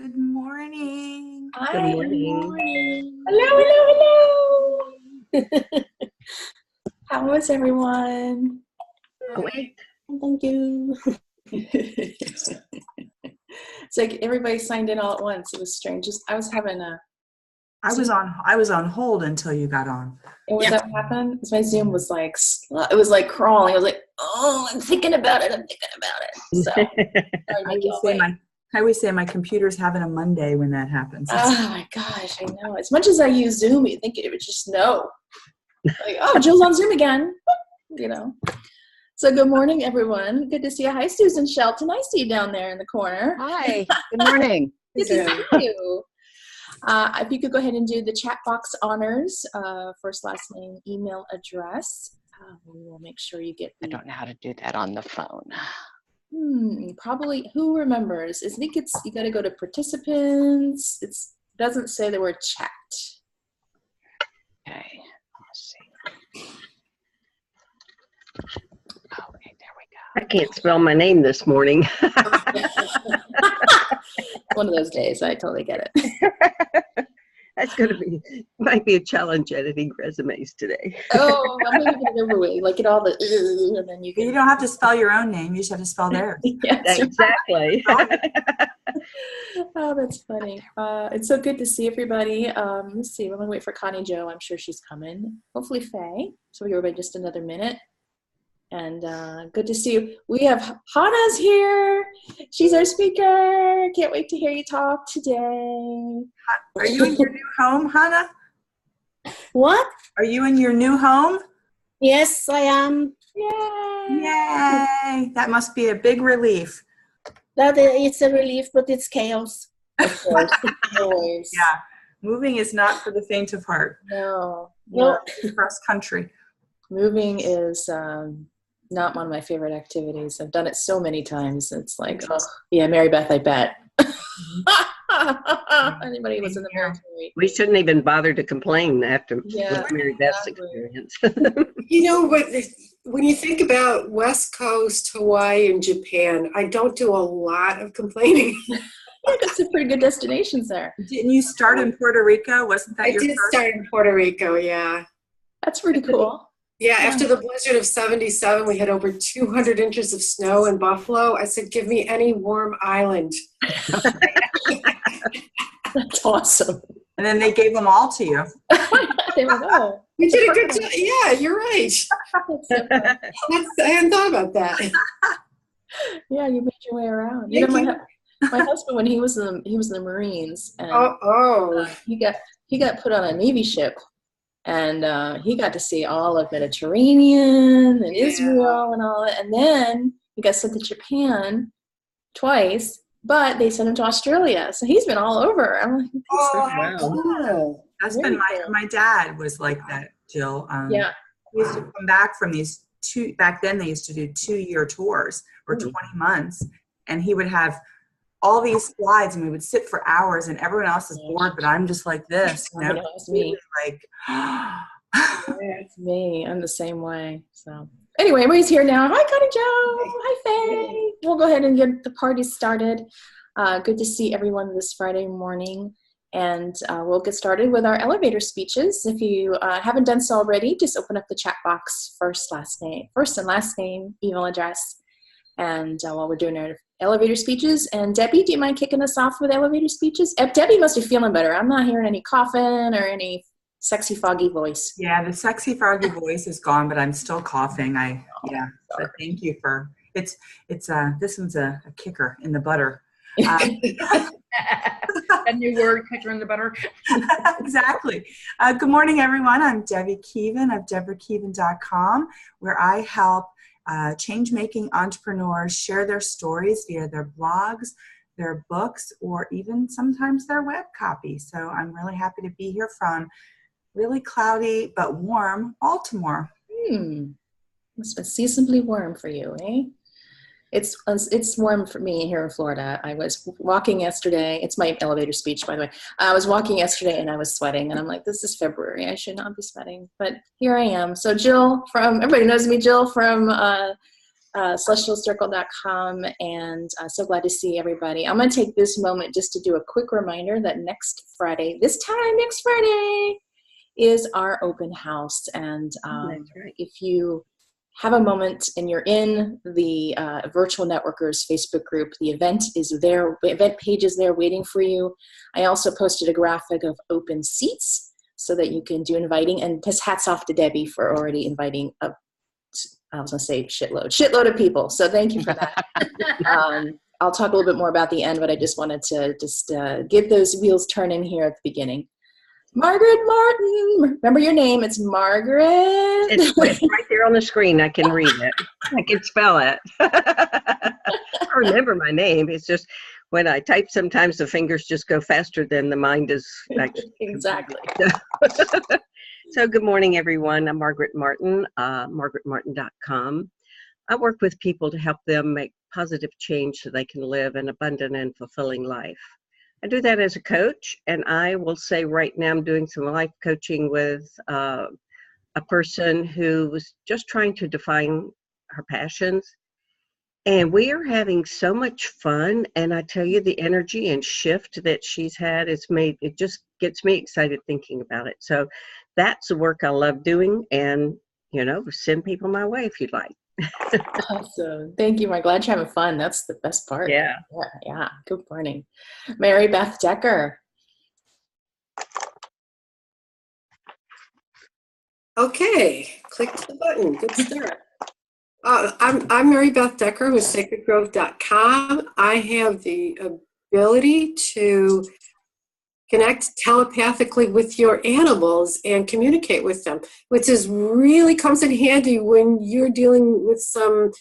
Good morning. Hi. Good morning. Morning. Hello. How is everyone? Great. Thank you. It's like everybody signed in all at once. It was strange. I was having a. I was on hold until you got on. And when that happened, my Zoom was like, it was like crawling. I was like, oh, I'm thinking about it. So I always say my computer's having a Monday when that happens. Oh my gosh, I know. As much as I use Zoom, you think it would just know. Like, oh, Jill's on Zoom again. So good morning, everyone. Good to see you. Hi, Susan Shelton. I see you down there in the corner. Hi. Good morning. Good to see you. If you could go ahead and do the chat box honors, first, last name, email address. We will make sure you get. I don't know how to do that on the phone. Probably. Who remembers? I think it's you got to go to participants. It doesn't say the word chat. Okay. Let's see. Okay, there we go. I can't spell my name this morning. One of those days. I totally get it. That's might be a challenge editing resumes today. Oh, I'm going to get it over with. Like, get all the, and then you can. You don't have to spell your own name. You just have to spell theirs. Yes, exactly. Oh, that's funny. It's so good to see everybody. Let's see. We're going to wait for Connie Jo. I'm sure she's coming. Hopefully Faye. So we'll wait just another minute. And good to see you. We have Hannah's here. She's our speaker. Can't wait to hear you talk today. Are you in your new home, Hannah? What? Are you in your new home? Yes, I am. Yay! Yay! That must be a big relief. It's a relief, but it's chaos. Of course. Always. Yeah. Moving is not for the faint of heart. No. Cross country. Moving is not one of my favorite activities. I've done it so many times. It's like, oh, yeah, Mary Beth, I bet. Anybody was in the military. We shouldn't even bother to complain after Mary Beth's experience. You know what? When you think about West Coast, Hawaii, and Japan, I don't do a lot of complaining. Yeah, got some pretty good destinations there. Didn't you start in Puerto Rico? Wasn't that your first? I did start in Puerto Rico, yeah. That's pretty cool. Yeah, after the blizzard of 77, we had over 200 inches of snow in Buffalo. I said, give me any warm island. That's awesome. And then they gave them all to you. They were, oh, We did a good job. Yeah, you're right. I hadn't thought about that. Yeah, you made your way around. You know, my husband, when he was in the Marines, and he got put on a Navy ship. And he got to see all of Mediterranean and Israel and all that. And then he got sent to Japan twice, but they sent him to Australia. So he's been all over. I'm like, Wow. That's been my dad was like that, Jill. Yeah. He used to come back from these back then they used to do 2-year tours or 20 months. And he would have all these slides and we would sit for hours and everyone else is bored, but I'm just like this, you know, it's me. Like, it's me. I'm the same way. So anyway, everybody's here now. Hi, Connie Jo. Hi, Faye. We'll go ahead and get the party started. Good to see everyone this Friday morning. And we'll get started with our elevator speeches. If you haven't done so already, just open up the chat box, first and last name, email address. And while we're doing our elevator speeches, and Debbie, do you mind kicking us off with elevator speeches? Debbie must be feeling better. I'm not hearing any coughing or any sexy foggy voice. Yeah, the sexy foggy voice is gone, but I'm still coughing. So thank you for it's this one's a kicker in the butter. A new word, kicker in the butter. Exactly. Good morning, everyone. I'm Debbie Keevan of DeborahKeevan.com, where I help change-making entrepreneurs share their stories via their blogs, their books, or even sometimes their web copy. So I'm really happy to be here from really cloudy but warm Baltimore. Must have been seasonably warm for you, eh? It's warm for me here in Florida. I was walking yesterday. It's my elevator speech, by the way. I was walking yesterday and I was sweating, and I'm like, this is February. I should not be sweating, but here I am. So Jill everybody knows me, Jill from celestialcircle.com, and so glad to see everybody. I'm going to take this moment just to do a quick reminder that next Friday is our open house, and That's right. if you have a moment and you're in the Virtual Networkers Facebook group, the event is there. The event page is there waiting for you. I also posted a graphic of open seats so that you can do inviting, and just hats off to Debbie for already inviting I was going to say shitload of people. So thank you for that. I'll talk a little bit more about the end, but I just wanted to get those wheels turning here at the beginning. Margaret Martin, remember your name? It's Margaret. It's right there on the screen. I can read it. I can spell it. I remember my name. It's just when I type, sometimes the fingers just go faster than the mind is actually. Exactly. So good morning, everyone. I'm Margaret Martin, margaretmartin.com. I work with people to help them make positive change so they can live an abundant and fulfilling life. I do that as a coach, and I will say right now I'm doing some life coaching with a person who was just trying to define her passions. And we are having so much fun, and I tell you, the energy and shift that she's had, it just gets me excited thinking about it. So that's the work I love doing, and, send people my way if you'd like. Awesome. Thank you. I'm glad you're having fun. That's the best part. Yeah. Yeah. Good morning. Mary Beth Decker. Okay, click the button. Good start. I'm Mary Beth Decker with sacredgrove.com. I have the ability to connect telepathically with your animals and communicate with them, which really comes in handy when you're dealing with some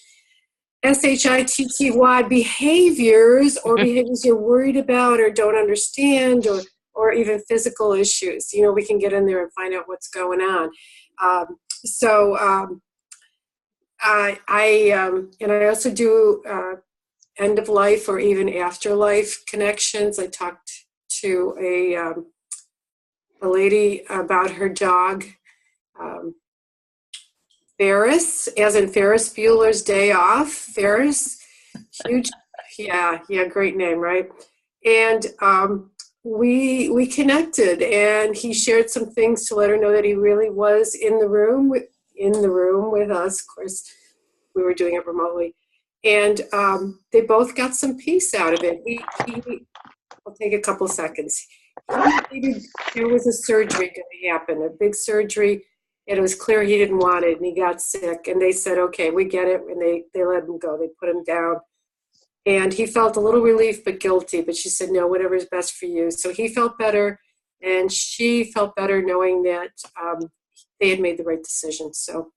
SHITTY behaviors or behaviors you're worried about or don't understand, or even physical issues. We can get in there and find out what's going on. I also do end of life or even afterlife connections. I talked to a lady about her dog, Ferris, as in Ferris Bueller's Day Off. Ferris, huge, yeah, great name, right? And we connected, and he shared some things to let her know that he really was in the room with us. Of course, we were doing it remotely, and they both got some peace out of it. I'll take a couple seconds. There was a surgery going to happen, a big surgery, and it was clear he didn't want it, and he got sick. And they said, okay, we get it, and they let him go. They put him down. And he felt a little relief but guilty, but she said, no, whatever is best for you. So he felt better, and she felt better knowing that they had made the right decision. So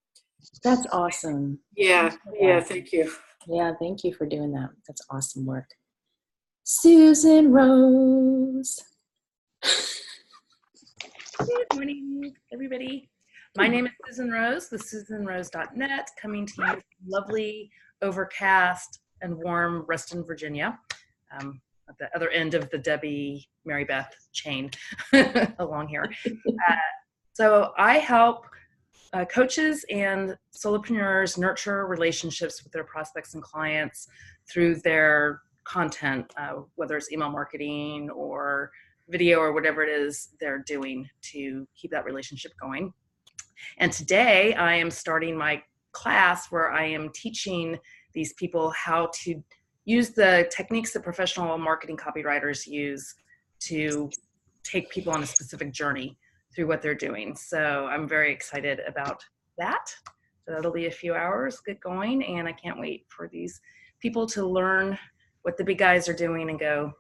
that's awesome. Yeah, thank you. Yeah, thank you for doing that. That's awesome work. Susan Rose. Good morning, everybody. My name is Susan Rose with SusanRose.net, coming to you from lovely, overcast, and warm Reston, Virginia, at the other end of the Debbie Mary Beth chain along here. So I help coaches and solopreneurs nurture relationships with their prospects and clients through their content, whether it's email marketing or video or whatever it is they're doing to keep that relationship going. And today I am starting my class where I am teaching these people how to use the techniques that professional marketing copywriters use to take people on a specific journey through what they're doing. So I'm very excited about that. So that'll be a few hours, get going, and I can't wait for these people to learn what the big guys are doing and go,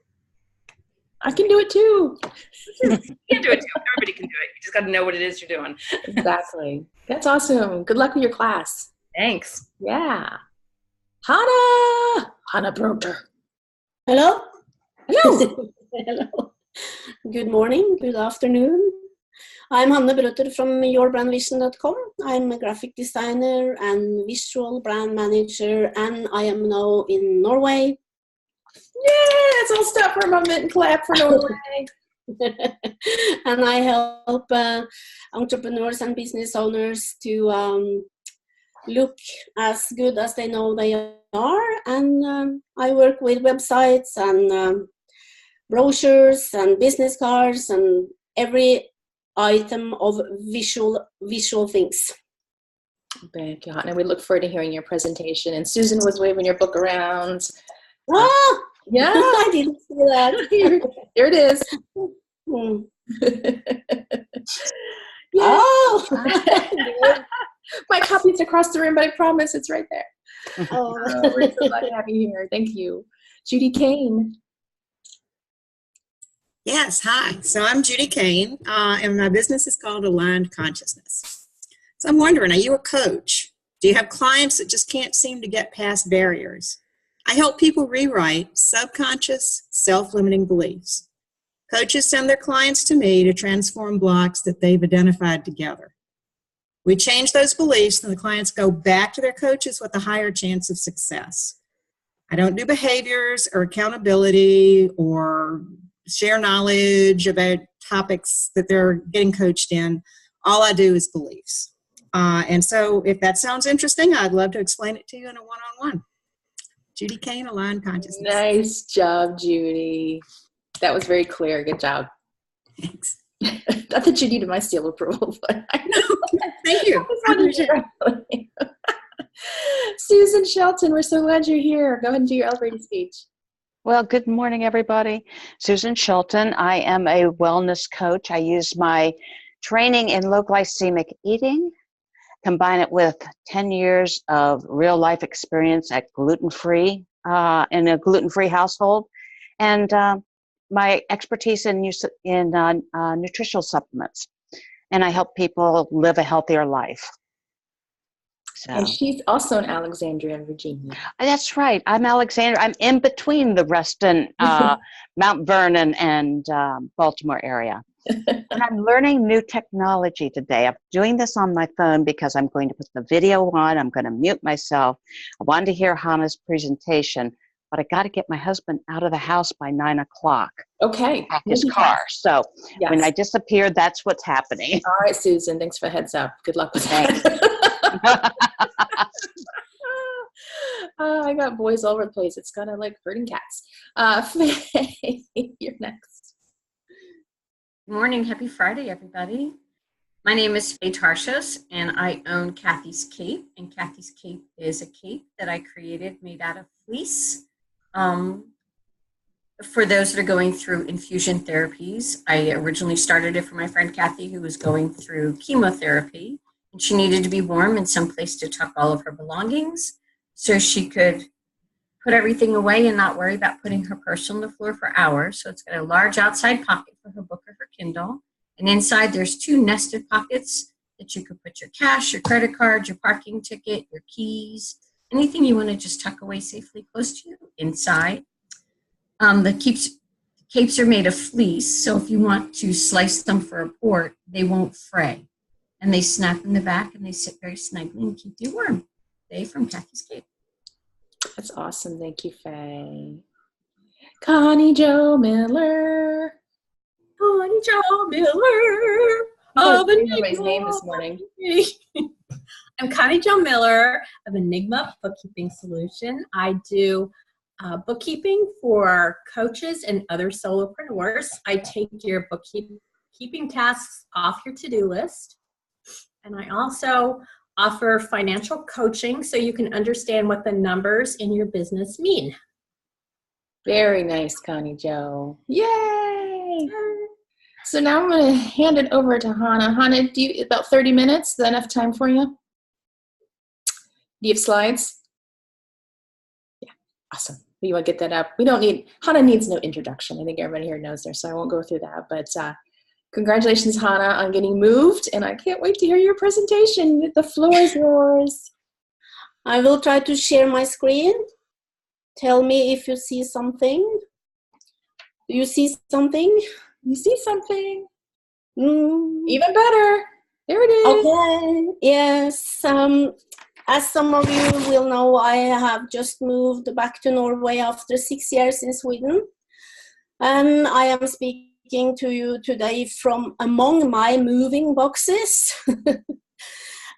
I can do it too. You can do it too. Everybody can do it. You just got to know what it is you're doing. Exactly. That's awesome. Good luck with your class. Thanks. Yeah. Hannah Broder. Hello? Hello. Hello. Good morning, good afternoon. I'm Hanne Brøtter from yourbrandvision.com. I'm a graphic designer and visual brand manager, and I am now in Norway. Yeah, let's all stop for a moment and clap for Norway. And I help entrepreneurs and business owners to look as good as they know they are. And I work with websites and brochures and business cards and every item of visual things. Thank you, Hannah. We look forward to hearing your presentation. And Susan was waving your book around. Ah! Yeah. I didn't see that. Here it is. Hmm. Yeah. Oh! My copy's across the room, but I promise it's right there. Oh. We're so glad to have you here. Thank you. Judy Kane. Yes, hi. So I'm Judy Kane, and my business is called Aligned Consciousness. So I'm wondering, are you a coach? Do you have clients that just can't seem to get past barriers? I help people rewrite subconscious, self-limiting beliefs. Coaches send their clients to me to transform blocks that they've identified together. We change those beliefs, and the clients go back to their coaches with a higher chance of success. I don't do behaviors or accountability or share knowledge about topics that they're getting coached in. All I do is beliefs. And so if that sounds interesting, I'd love to explain it to you in a one-on-one. Judy Kane, Aligned Consciousness. Nice job, Judy. That was very clear. Good job. Thanks. Not that you needed my seal approval, but I know. Thank you. I appreciate it. Susan Shelton, we're so glad you're here. Go ahead and do your elevator speech. Well, good morning, everybody. Susan Shelton. I am a wellness coach. I use my training in low glycemic eating, combine it with 10 years of real life experience at gluten-free, in a gluten-free household, and my expertise in nutritional supplements. And I help people live a healthier life. So. And she's also in Alexandria, Virginia. That's right. I'm Alexandria. I'm in between the Reston, Mount Vernon, and Baltimore area. And I'm learning new technology today. I'm doing this on my phone because I'm going to put the video on. I'm going to mute myself. I wanted to hear Hannah's presentation, but I got to get my husband out of the house by 9 o'clock. Okay. Pack his car. So yes. When I disappear, that's what's happening. All right, Susan. Thanks for the heads up. Good luck with that. I got boys all over the place. It's kind of like herding cats. Faye, you're next. Good morning. Happy Friday, everybody. My name is Faye Tarshos, and I own Kathy's Cape. And Kathy's Cape is a cape that I created made out of fleece. For those that are going through infusion therapies, I originally started it for my friend Kathy, who was going through chemotherapy. And she needed to be warm and someplace to tuck all of her belongings so she could put everything away and not worry about putting her purse on the floor for hours. So it's got a large outside pocket for her book or her Kindle. And inside there's 2 nested pockets that you could put your cash, your credit card, your parking ticket, your keys, anything you want to just tuck away safely close to you inside. The capes are made of fleece, so if you want to slice them for a port, they won't fray. And they snap in the back and they sit very snugly and keep you warm. Faye from Kathy's Cape. That's awesome. Thank you, Faye. Connie Jo Miller. Connie Jo Miller. Oh, everybody's name this morning. I'm Connie Jo Miller of Enigma Bookkeeping Solution. I do bookkeeping for coaches and other solopreneurs. I take your bookkeeping tasks off your to-do list. And I also offer financial coaching so you can understand what the numbers in your business mean. Very nice, Connie Jo. Yay! So now I'm going to hand it over to Hannah. Hannah, about 30 minutes? Is that enough time for you? Do you have slides? Yeah, awesome. You want to get that up? Hannah needs no introduction. I think everybody here knows her, so I won't go through that. But congratulations, Hannah, on getting moved, and I can't wait to hear your presentation. The floor is yours. I will try to share my screen. Tell me if you see something. Do you see something? You see something? Even better. There it is. Okay. Yes. As some of you will know, I have just moved back to Norway after 6 years in Sweden. And I am speaking to you today from among my moving boxes.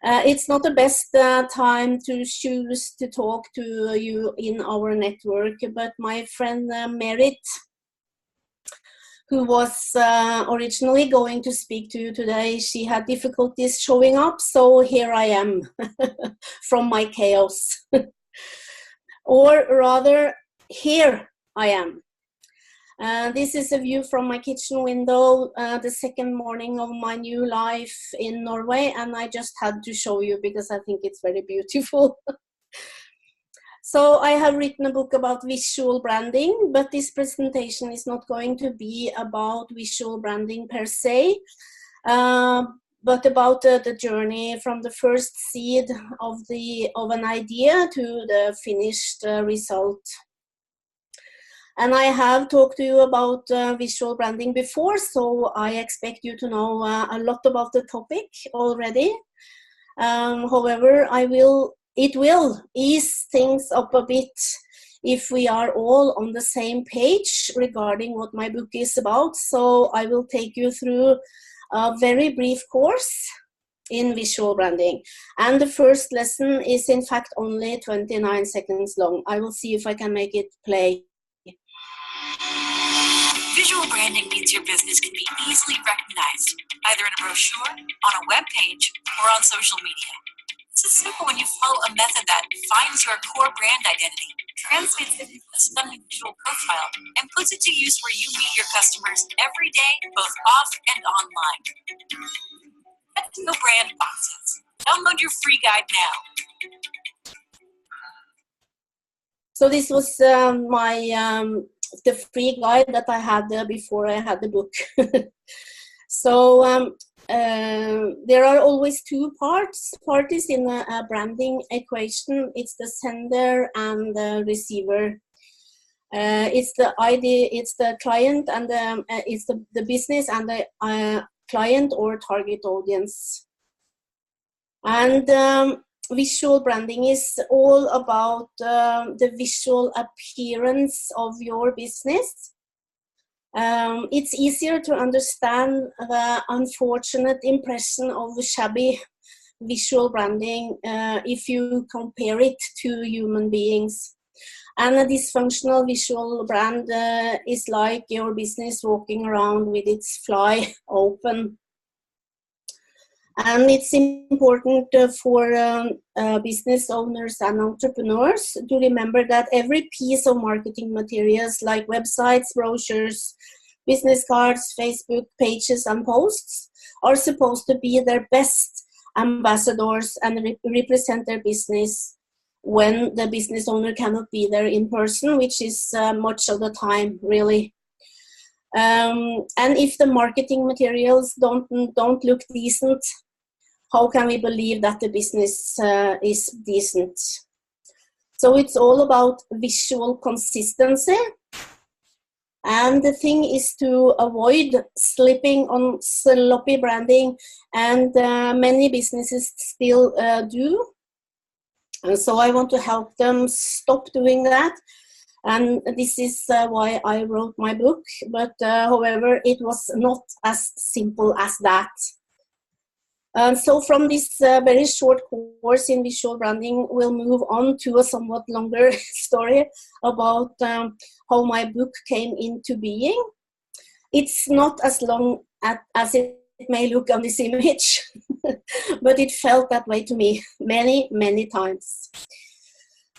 It's not the best time to choose to talk to you in our network, but my friend Merit, who was originally going to speak to you today, she had difficulties showing up, so here I am from my chaos. Or rather, here I am. This is a view from my kitchen window, the second morning of my new life in Norway, and I just had to show you because I think it's very beautiful. So I have written a book about visual branding, but this presentation is not going to be about visual branding per se, but about the journey from the first seed of an idea to the finished result. And I have talked to you about visual branding before, so I expect you to know a lot about the topic already. However, it will ease things up a bit if we are all on the same page regarding what my book is about. So I will take you through a very brief course in visual branding. And the first lesson is in fact only 29 seconds long. I will see if I can make it play. Visual branding means your business can be easily recognized, either in a brochure, on a web page, or on social media. It's as simple when you follow a method that finds your core brand identity, translates it into a stunning visual profile, and puts it to use where you meet your customers every day, both off and online. That's No Brand Boxes. Download your free guide now. So this was the free guide that I had before I had the book. So there are always two parties in a branding equation. It's the sender and the receiver. It's the ID, it's the client, and it's the business and the client or target audience. And visual branding is all about the visual appearance of your business. It's easier to understand the unfortunate impression of shabby visual branding if you compare it to human beings. And a dysfunctional visual brand is like your business walking around with its fly open. And it's important for business owners and entrepreneurs to remember that every piece of marketing materials like websites, brochures, business cards, Facebook pages and posts are supposed to be their best ambassadors and represent their business when the business owner cannot be there in person, which is much of the time, really. And if the marketing materials don't look decent, how can we believe that the business is decent? So it's all about visual consistency. And the thing is to avoid slipping on sloppy branding, and many businesses still do. And so I want to help them stop doing that. And this is why I wrote my book. But however, it was not as simple as that. So from this very short course in visual branding, we'll move on to a somewhat longer story about how my book came into being. It's not as long as it may look on this image, but it felt that way to me many, many times.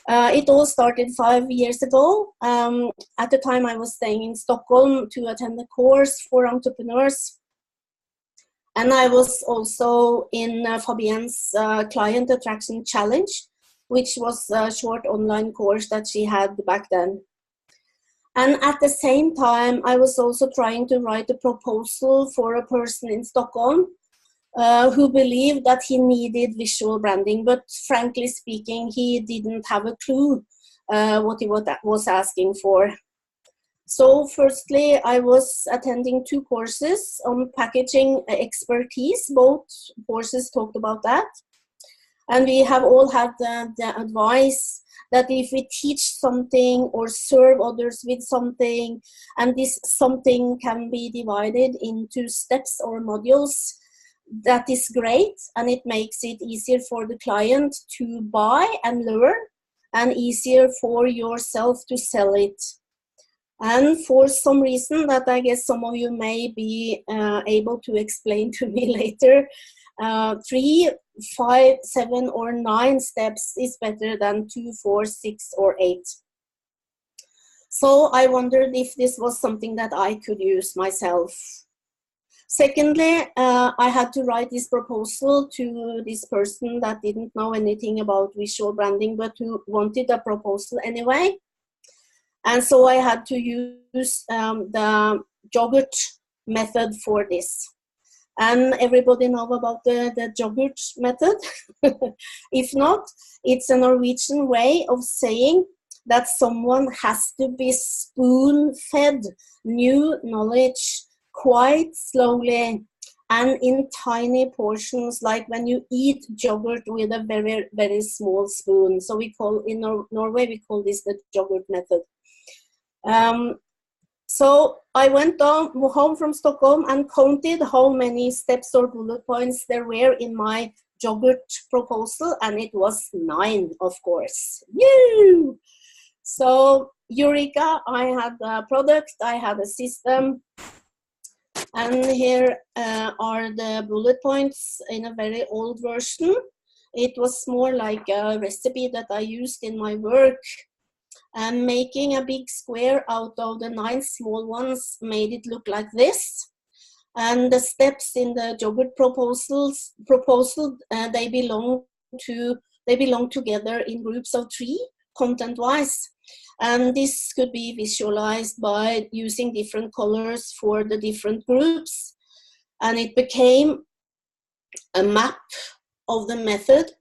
It all started 5 years ago. At the time I was staying in Stockholm to attend a course for entrepreneurs. And I was also in Fabienne's Client Attraction Challenge, which was a short online course that she had back then. And at the same time, I was also trying to write a proposal for a person in Stockholm who believed that he needed visual branding, but frankly speaking, he didn't have a clue what he was asking for. So firstly, I was attending 2 courses on packaging expertise. Both courses talked about that. And we have all had the advice that if we teach something or serve others with something, and this something can be divided into steps or modules, that is great, and it makes it easier for the client to buy and learn, and easier for yourself to sell it. And for some reason that I guess some of you may be able to explain to me later, 3, 5, 7, or 9 steps is better than 2, 4, 6, or 8. So I wondered if this was something that I could use myself. Secondly, I had to write this proposal to this person that didn't know anything about visual branding, but who wanted a proposal anyway. And so I had to use the yogurt method for this. And everybody know about the yogurt method? If not, it's a Norwegian way of saying that someone has to be spoon-fed new knowledge quite slowly and in tiny portions, like when you eat yogurt with a very, very small spoon. So we call, in Norway, we call this the yogurt method. So I went home from Stockholm and counted how many steps or bullet points there were in my yogurt proposal, and it was 9, of course. Yay! So Eureka, I had a product, I had a system, and here are the bullet points in a very old version. It was more like a recipe that I used in my work. And making a big square out of the 9 small ones made it look like this. And the steps in the yogurt proposal, they belong together in groups of 3, content-wise. And this could be visualized by using different colors for the different groups. And it became a map of the method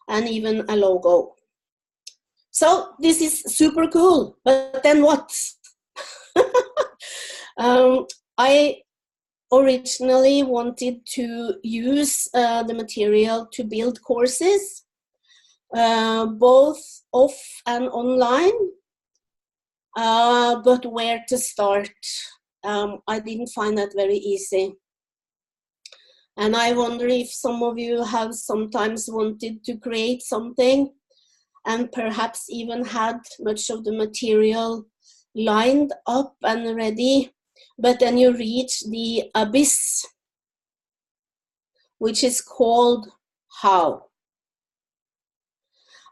and even a logo. So this is super cool, but then what? I originally wanted to use the material to build courses, both off and online, but where to start? I didn't find that very easy. And I wonder if some of you have sometimes wanted to create something and perhaps even had much of the material lined up and ready, but then you reach the abyss, which is called how.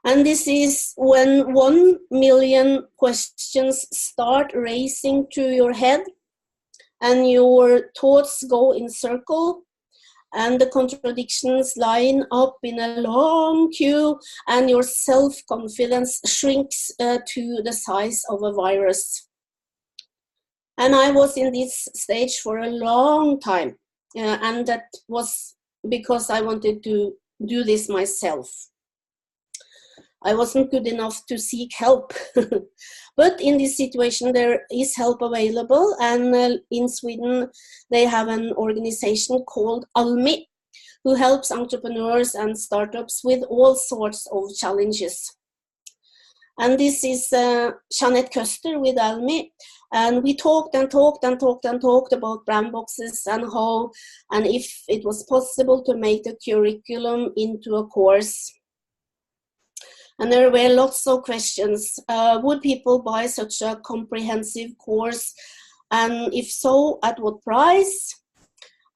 And this is when 1 million questions start racing to your head and your thoughts go in circle, and the contradictions line up in a long queue, and your self-confidence shrinks to the size of a virus. And I was in this stage for a long time, and that was because I wanted to do this myself. I wasn't good enough to seek help. But in this situation, there is help available. And in Sweden, they have an organization called Almi, who helps entrepreneurs and startups with all sorts of challenges. And this is Jeanette Köster with Almi. And we talked about brand boxes and how, and if it was possible to make the curriculum into a course. And there were lots of questions. Would people buy such a comprehensive course? And if so, at what price?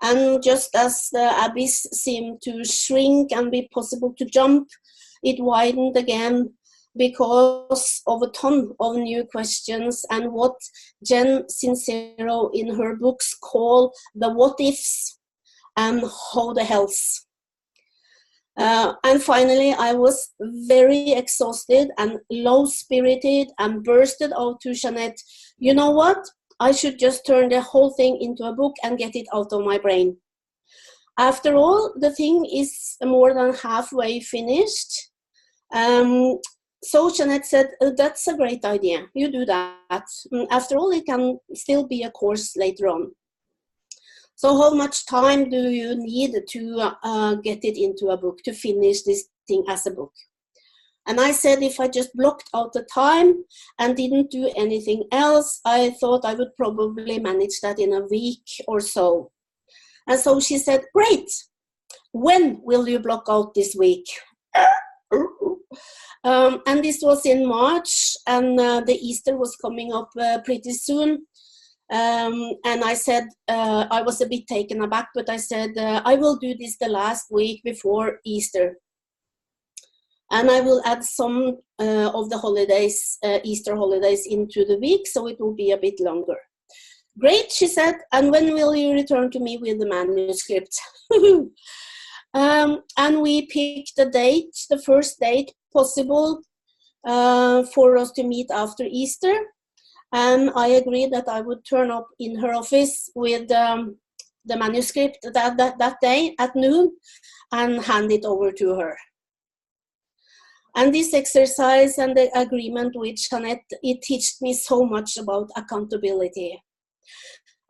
And just as the abyss seemed to shrink and be possible to jump, it widened again because of a ton of new questions and what Jen Sincero in her books call the what ifs and how the hells. And finally, I was very exhausted and low-spirited and bursted out to Jeanette. You know what? I should just turn the whole thing into a book and get it out of my brain. After all, the thing is more than halfway finished. So Jeanette said, that's a great idea. You do that. After all, it can still be a course later on. So how much time do you need to get it into a book, to finish this thing as a book? And I said if I just blocked out the time and didn't do anything else, I thought I would probably manage that in a week or so. And so she said, great. When will you block out this week? And this was in March, and the Easter was coming up pretty soon. And I said, I was a bit taken aback, but I said, I will do this the last week before Easter. And I will add some of the holidays, Easter holidays, into the week, so it will be a bit longer. Great, she said, and when will you return to me with the manuscript? And we picked a date, the first date possible for us to meet after Easter. And I agreed that I would turn up in her office with the manuscript that day at noon and hand it over to her. And this exercise and the agreement with Jeanette, it taught me so much about accountability.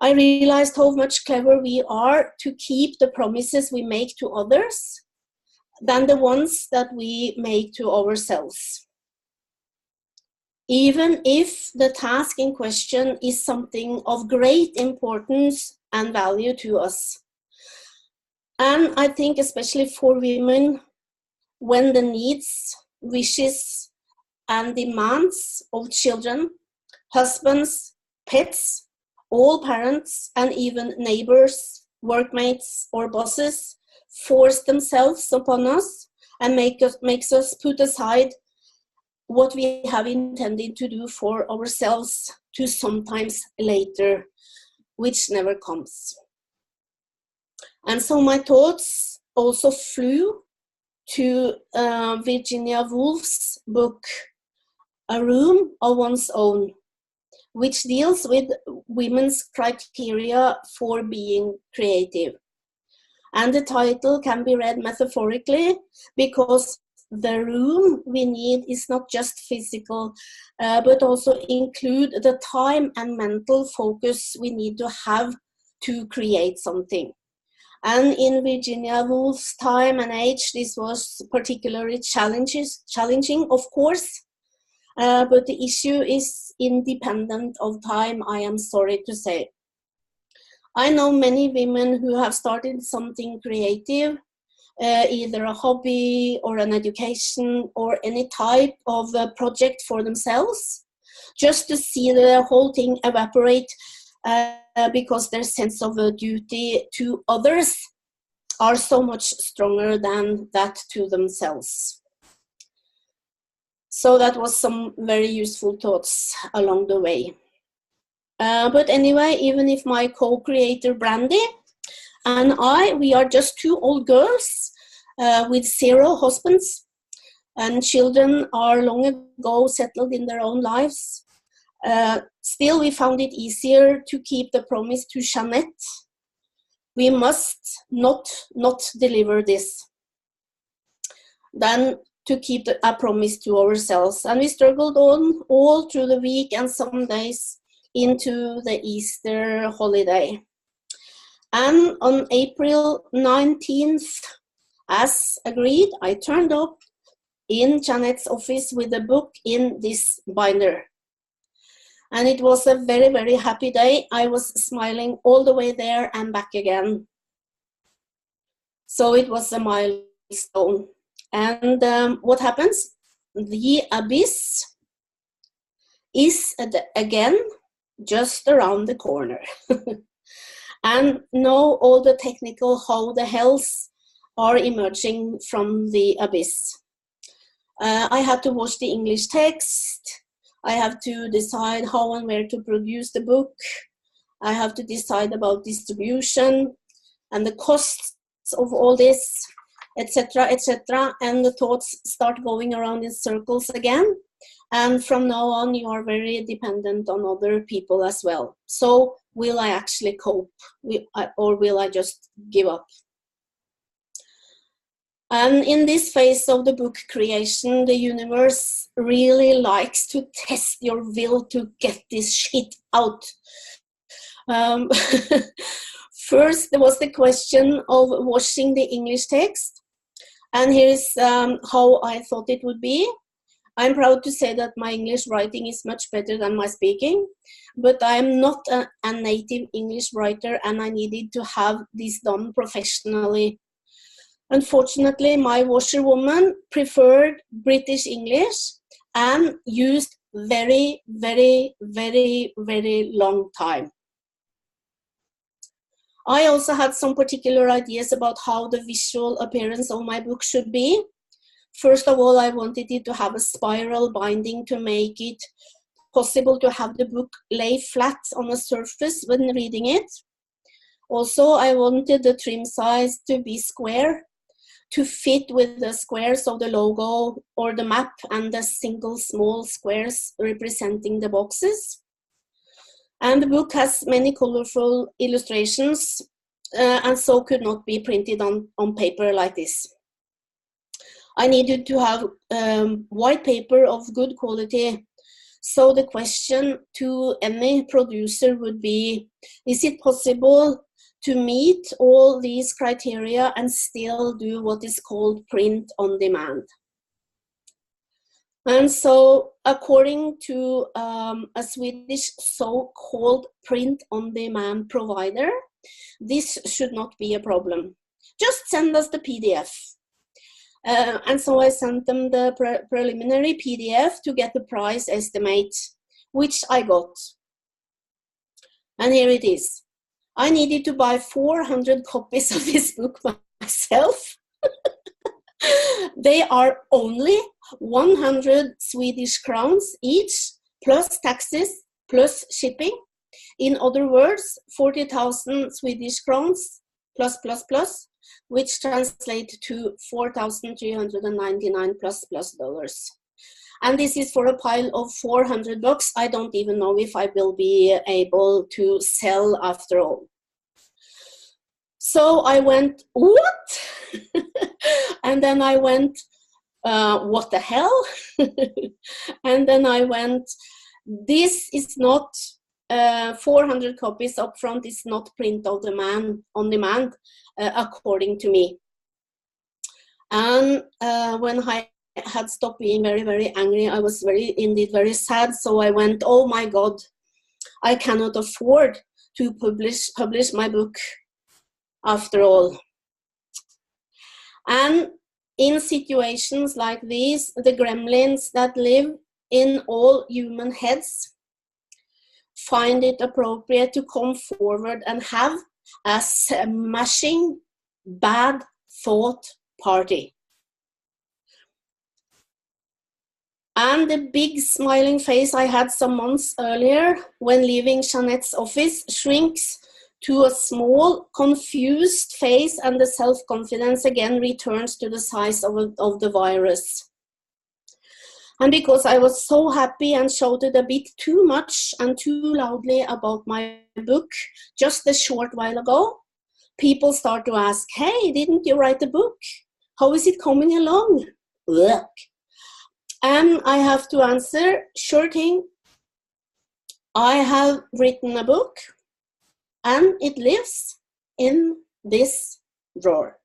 I realized how much clever we are to keep the promises we make to others than the ones that we make to ourselves. Even if the task in question is something of great importance and value to us. And I think especially for women, when the needs, wishes, and demands of children, husbands, pets, all parents, and even neighbors, workmates, or bosses force themselves upon us and makes us put aside what we have intended to do for ourselves to sometimes later, which never comes. And so my thoughts also flew to Virginia Woolf's book, A Room of One's Own, which deals with women's criteria for being creative. And the title can be read metaphorically because the room we need is not just physical, but also include the time and mental focus we need to have to create something. And in Virginia Woolf's time and age, this was particularly challenging, of course, but the issue is independent of time, I am sorry to say. I know many women who have started something creative, either a hobby or an education or any type of project for themselves, just to see the whole thing evaporate because their sense of duty to others are so much stronger than that to themselves. So that was some very useful thoughts along the way. But anyway, even if my co-creator Brandy and we are just two old girls with 0 husbands, and children are long ago settled in their own lives, still we found it easier to keep the promise to Jeanette. We must not deliver this than to keep a promise to ourselves. And we struggled on all through the week and some days into the Easter holiday. And on April 19th, as agreed, I turned up in Jeanette's office with a book in this binder. And it was a very, very happy day. I was smiling all the way there and back again. So it was a milestone. And what happens? The abyss is again just around the corner. And now all the technical how the hells are emerging from the abyss. I had to watch the English text. I have to decide how and where to produce the book. I have to decide about distribution and the costs of all this, etc., etc. And the thoughts start going around in circles again. And from now on, you are very dependent on other people as well. So will I actually cope or will I just give up? And in this phase of the book creation, the universe really likes to test your will to get this shit out. First, there was the question of washing the English text. And here's how I thought it would be. I'm proud to say that my English writing is much better than my speaking, but I'm not a native English writer, and I needed to have this done professionally. Unfortunately, my washerwoman preferred British English and used very, very, very, very long time. I also had some particular ideas about how the visual appearance of my book should be. First of all, I wanted it to have a spiral binding to make it possible to have the book lay flat on a surface when reading it. Also, I wanted the trim size to be square, to fit with the squares of the logo or the map and the single small squares representing the boxes. And the book has many colorful illustrations, and so could not be printed on paper like this. I needed to have white paper of good quality. So the question to any producer would be, is it possible to meet all these criteria and still do what is called print on demand? And so according to a Swedish so-called print on demand provider, this should not be a problem. Just send us the PDF. And so I sent them the preliminary PDF to get the price estimate, which I got. And here it is. I needed to buy 400 copies of this book myself. They are only 100 Swedish crowns each, plus taxes, plus shipping. In other words, 40,000 Swedish crowns, plus, which translate to 4,399 plus dollars. And this is for a pile of 400 books. I don't even know if I will be able to sell after all. So I went, what? And then I went, what the hell? And then I went, this is not 400 copies up front is not print on demand, according to me. And when I had stopped being very, very angry, I was indeed very sad. So I went, oh my God, I cannot afford to publish my book after all. And in situations like these, the gremlins that live in all human heads find it appropriate to come forward and have a smashing bad thought party. And the big smiling face I had some months earlier when leaving Jeanette's office shrinks to a small, confused face, and the self-confidence again returns to the size of the virus. And because I was so happy and shouted a bit too much and too loudly about my book just a short while ago, people start to ask, hey, didn't you write a book? How is it coming along? Look. And I have to answer, sure thing. I have written a book and it lives in this drawer.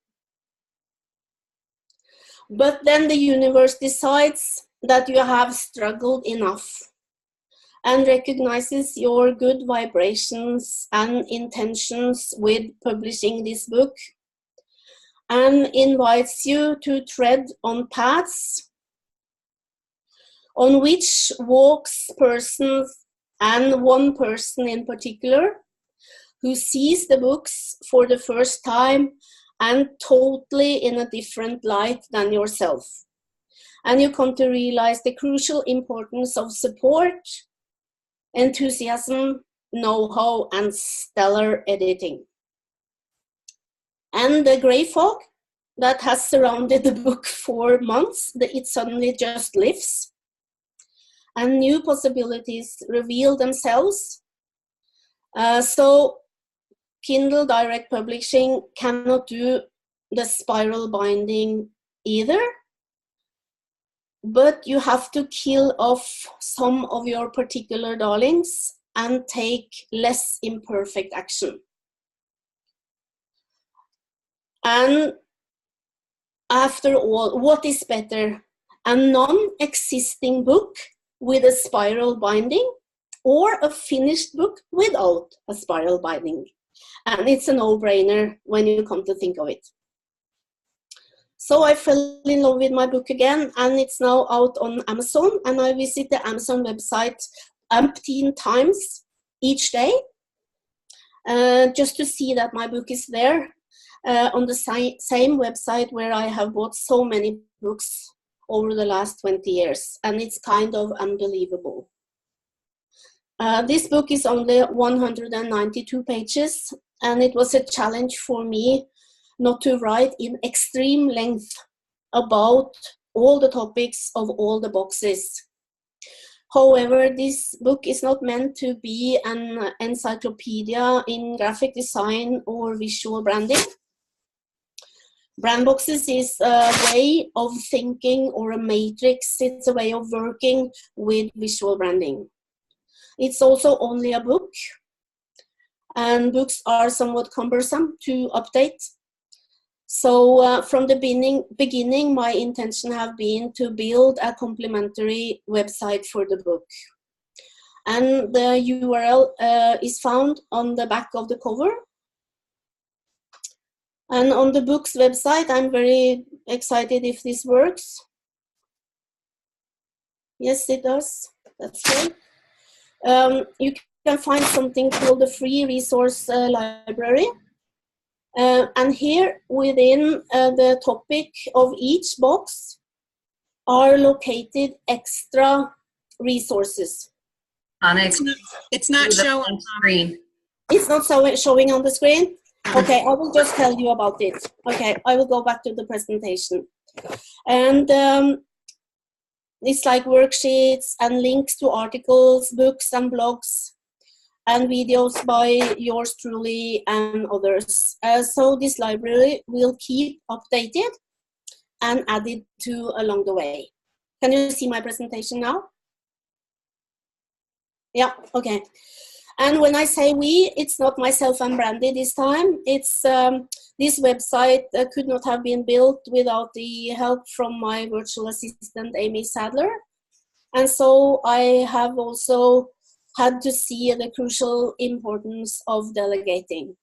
But then the universe decides that you have struggled enough and recognizes your good vibrations and intentions with publishing this book and invites you to tread on paths on which walks persons, and one person in particular, who sees the books for the first time and totally in a different light than yourself. And you come to realize the crucial importance of support, enthusiasm, know-how, and stellar editing. And the gray fog that has surrounded the book for months, it suddenly just lifts. And new possibilities reveal themselves. So Kindle Direct Publishing cannot do the spiral binding either, but you have to kill off some of your particular darlings and take less imperfect action. And after all, what is better? A non-existing book with a spiral binding, or a finished book without a spiral binding? And it's a no-brainer when you come to think of it. So I fell in love with my book again, and it's now out on Amazon, and I visit the Amazon website umpteen times each day, just to see that my book is there on the same website where I have bought so many books over the last 20 years, and it's kind of unbelievable. This book is only 192 pages, and it was a challenge for me not to write in extreme length about all the topics of all the boxes. However, this book is not meant to be an encyclopedia in graphic design or visual branding. Brand boxes is a way of thinking, or a matrix. It's a way of working with visual branding. It's also only a book, and books are somewhat cumbersome to update. So from the beginning, my intention have been to build a complementary website for the book. And the URL is found on the back of the cover. And on the book's website, I'm very excited if this works. Yes, it does. That's good. You can find something called the free resource library. And here within the topic of each box are located extra resources. It's not showing on screen. It's not showing on the screen? Okay, I will just tell you about it. Okay, I will go back to the presentation. And it's like worksheets and links to articles, books and blogs, and videos by yours truly and others. So this library will keep updated and added to along the way. Can you see my presentation now? Yeah, okay. And when I say we, it's not myself and Brandy this time. It's this website could not have been built without the help from my virtual assistant, Amy Sadler. And so I have also had to see the crucial importance of delegating.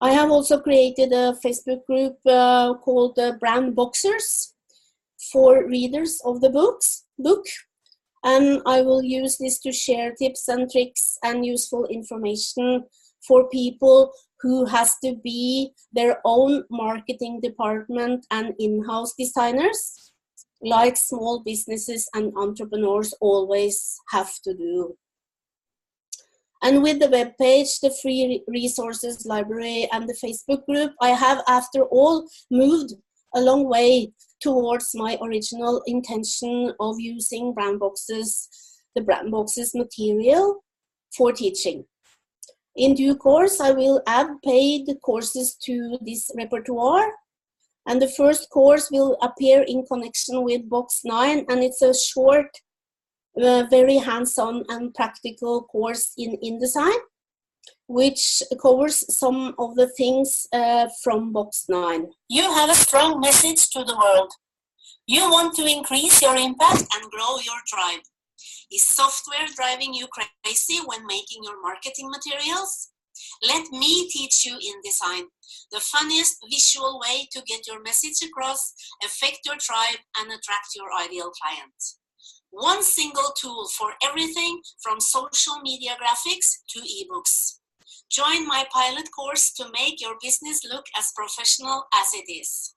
I have also created a Facebook group called Brand Boxers for readers of the book. And I will use this to share tips and tricks and useful information for people who has to be their own marketing department and in-house designers, like small businesses and entrepreneurs always have to do. And with the webpage, the free resources library, and the Facebook group, I have, after all, moved a long way towards my original intention of using brand boxes, the brand boxes material for teaching. In due course, I will add paid courses to this repertoire. And the first course will appear in connection with Box 9, and it's a short, very hands-on and practical course in InDesign, which covers some of the things from Box 9. You have a strong message to the world. You want to increase your impact and grow your tribe. Is software driving you crazy when making your marketing materials? Let me teach you InDesign, the funniest visual way to get your message across, affect your tribe, and attract your ideal client. One single tool for everything from social media graphics to ebooks. Join my pilot course to make your business look as professional as it is.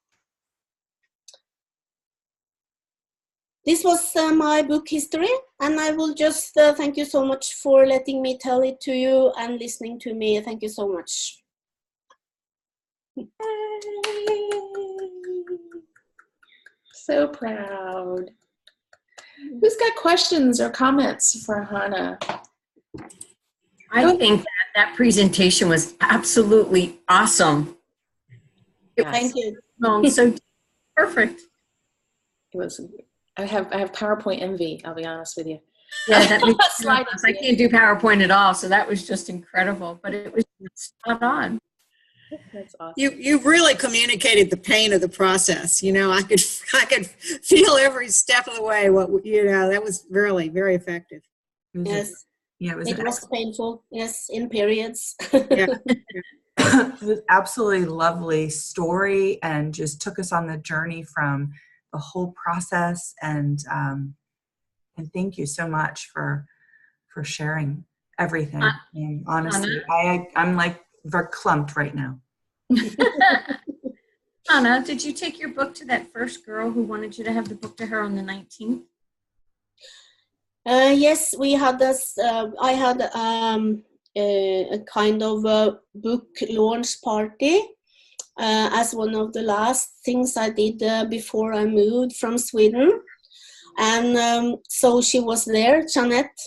This was my book history, and I will just thank you so much for letting me tell it to you and listening to me. Thank you so much. So proud. Who's got questions or comments for Hannah? I think that presentation was absolutely awesome. Thank you. So Perfect. It was. I have PowerPoint envy. I'll be honest with you. Yeah, that makes Slide sense. I can't do PowerPoint at all, so that was just incredible. But it was spot on. That's awesome. You really communicated the pain of the process. You know, I could feel every step of the way. That was really very effective. Yes. Yeah, it was painful. Yes, in periods. Yeah. It was absolutely lovely story, and just took us on the journey from the whole process. And thank you so much for sharing everything. And honestly, I'm like verklempt right now. Anna, did you take your book to that first girl who wanted you to have the book to her on the 19th? Yes, we had this. I had a kind of a book launch party as one of the last things I did before I moved from Sweden. And so she was there, Jeanette,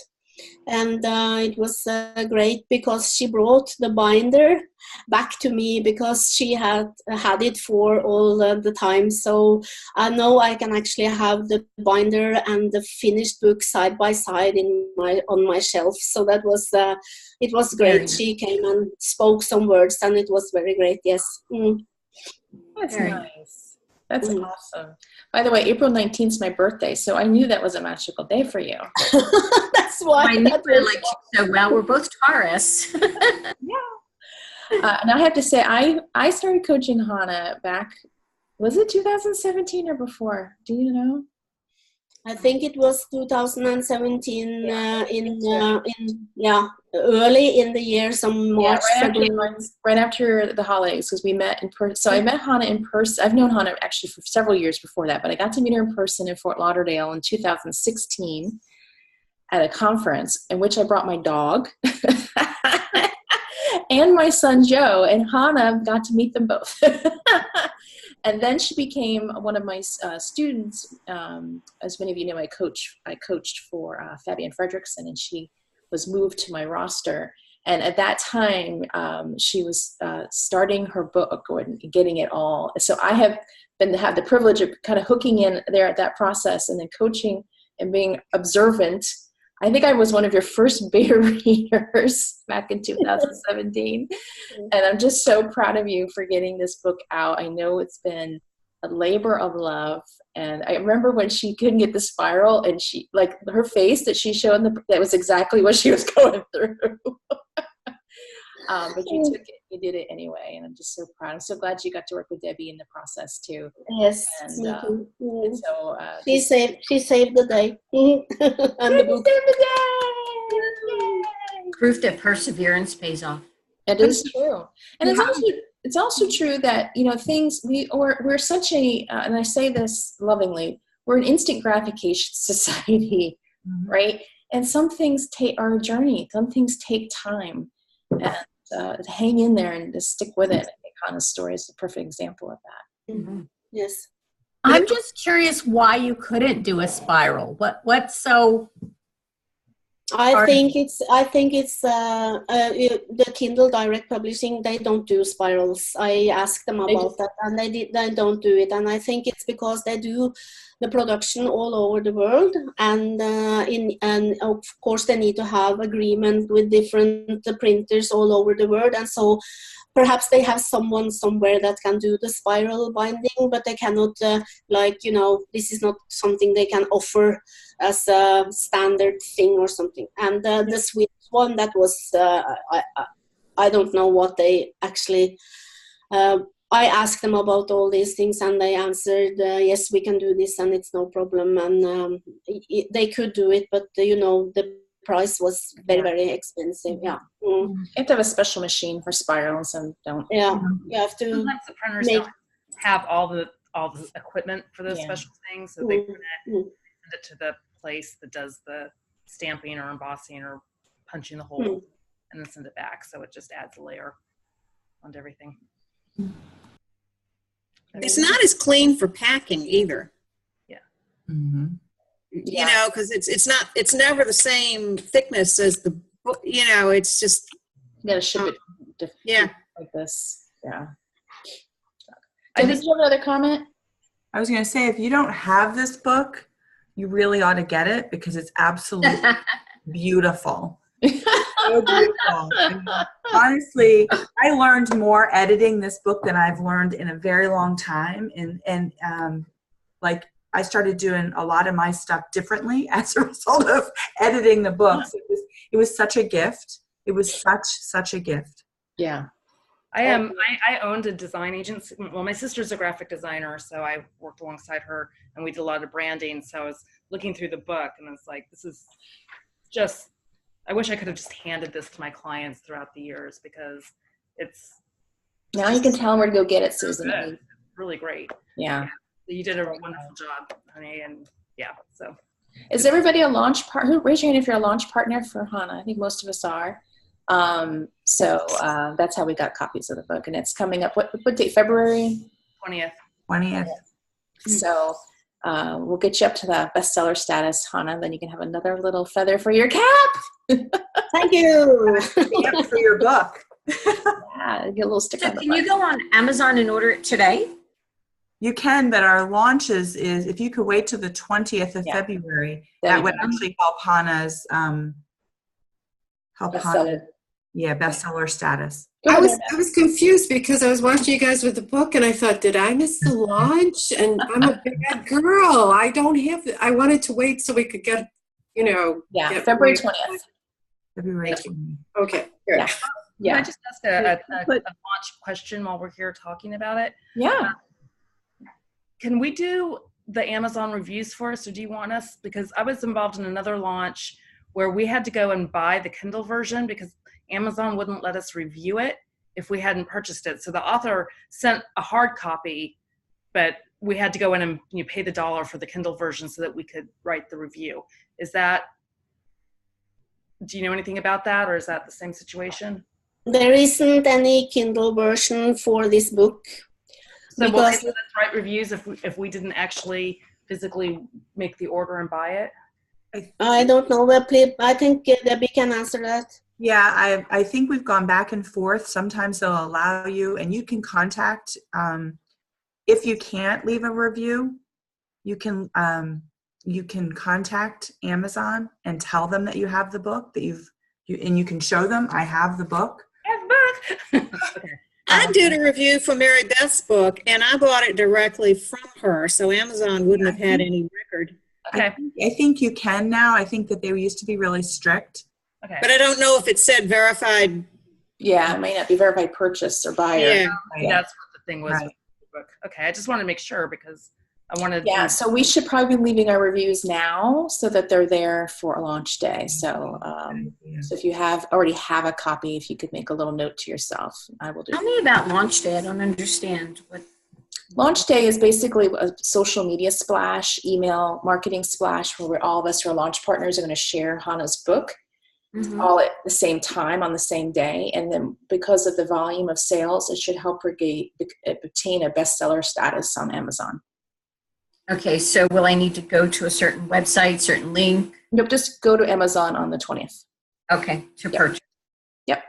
and it was great because she brought the binder back to me because she had it for all the time. So I know I can actually have the binder and the finished book side by side on my shelf. So that was it was great. She came and spoke some words, and it was very great. Yes. That's nice. That's awesome. By the way, April 19th is my birthday, so I knew that was a magical day for you. That's why I knew I liked you so well. We're both Taurus. And I have to say, I started coaching Hannah back, was it 2017 or before? Do you know? I think it was 2017 early in the year, some March. Right after the holidays, because we met in person. So I met Hannah in person. I've known Hannah actually for several years before that, but I got to meet her in person in Fort Lauderdale in 2016 at a conference in which I brought my dog and my son Joe, and Hannah got to meet them both. And then she became one of my students. As many of you know, I coached for Fabienne Fredrickson, and she was moved to my roster. And at that time, she was starting her book and getting it all. So I have had the privilege of kind of hooking in there at that process, and then coaching and being observant. I think I was one of your first beta readers back in 2017. And I'm just so proud of you for getting this book out. I know it's been a labor of love. And I remember when she couldn't get the spiral, and she, like, her face that she showed, that was exactly what she was going through. But you took it, you did it anyway. And I'm just so proud. I'm so glad you got to work with Debbie in the process too. Yes. And, and so she saved the day. And the book. Proof that perseverance pays off. It is true. And it's also true that, you know, things, we're such a, and I say this lovingly, we're an instant gratification society, right? And some things are a journey. Some things take time. And to hang in there and to stick with it. I think Hannah's story is a perfect example of that. Mm-hmm. Yes. I'm just curious why you couldn't do a spiral. What's so? I think it's the Kindle Direct Publishing. They don't do spirals. I asked them about that, and they don't do it. And I think it's because they do the production all over the world, and of course they need to have agreement with different printers all over the world, and so perhaps they have someone somewhere that can do the spiral binding, but they cannot, this is not something they can offer as a standard thing or something. And the Swedish one, that was, I don't know what they actually, I asked them about all these things, and they answered, yes, we can do this, and it's no problem. And they could do it, but, the price was very, very expensive. Yeah. You have to have a special machine for spirals, and don't. Yeah, you have to. Sometimes the printers don't have all the equipment for those special things, so they print it, send it to the place that does the stamping or embossing or punching the hole, and then send it back. So it just adds a layer onto everything. It's not as clean for packing either. Yeah. Mm-hmm. You know, because it's never the same thickness as the book. You know, it's just you gotta ship it. Like this. Yeah. I Did you have another comment? I was going to say, if you don't have this book, you really ought to get it because it's absolutely beautiful. So beautiful. I mean, honestly, I learned more editing this book than I've learned in a very long time. And like I started doing a lot of my stuff differently as a result of editing the books. It was such a gift. It was such a gift. Yeah. I owned a design agency. Well, my sister's a graphic designer, so I worked alongside her and we did a lot of branding. So I was looking through the book and it's like, this is just, I wish I could have just handed this to my clients throughout the years because it's. Now you can tell them where to go get it, Susan. Good. Really great. Yeah. You did a wonderful job, honey. And yeah, so. Is everybody a launch partner? Raise your hand if you're a launch partner for Hana. I think most of us are. So that's how we got copies of the book. And it's coming up, what date, February? 20th. So we'll get you up to the bestseller status, Hana. Then you can have another little feather for your cap. Thank you. For your book. Yeah, get a little sticker. So can you go on Amazon and order it today? You can, but our launch is if you could wait till the 20th of February, that would actually help Hana's bestseller status. I was confused because I was watching you guys with the book and I thought, did I miss the launch? And I'm a bad girl. I don't have I wanted to wait so we could get, February 20th. February 20th. Okay. Good. Yeah. Can I just ask a launch question while we're here talking about it? Yeah. Can we do the Amazon reviews for us, or do you want us? Because I was involved in another launch where we had to go and buy the Kindle version because Amazon wouldn't let us review it if we hadn't purchased it. So the author sent a hard copy, but we had to go in and pay the $1 for the Kindle version so that we could write the review. Do you know anything about that, or is that the same situation? There isn't any Kindle version for this book. So will they let us write reviews if we didn't actually physically make the order and buy it? I don't know. I think Debbie can answer that. Yeah, I think we've gone back and forth. Sometimes they'll allow you, and you can contact, if you can't leave a review, you can contact Amazon and tell them that you have the book, and you can show them, I have the book. I have the book. Okay. I did a review for Mary Beth's book, and I bought it directly from her, so Amazon wouldn't have had any record. Okay. I think you can now. I think that they used to be really strict. Okay. But I don't know if it said verified. Yeah, it may not be verified purchase or buyer. Yeah. That's what the thing was with the book. Okay, I just wanted to make sure because I wanted Yeah, so we should probably be leaving our reviews now so that they're there for a launch day. So so if you already have a copy, if you could make a little note to yourself, I will do. Tell me about launch day. I don't understand what. Launch day is basically a social media splash, email marketing splash, where all of us who are launch partners are going to share Hana's book all at the same time on the same day. And then because of the volume of sales, it should help obtain a bestseller status on Amazon. Okay, so will I need to go to a certain website, certain link? Nope, just go to Amazon on the 20th. Okay, to purchase. Yep.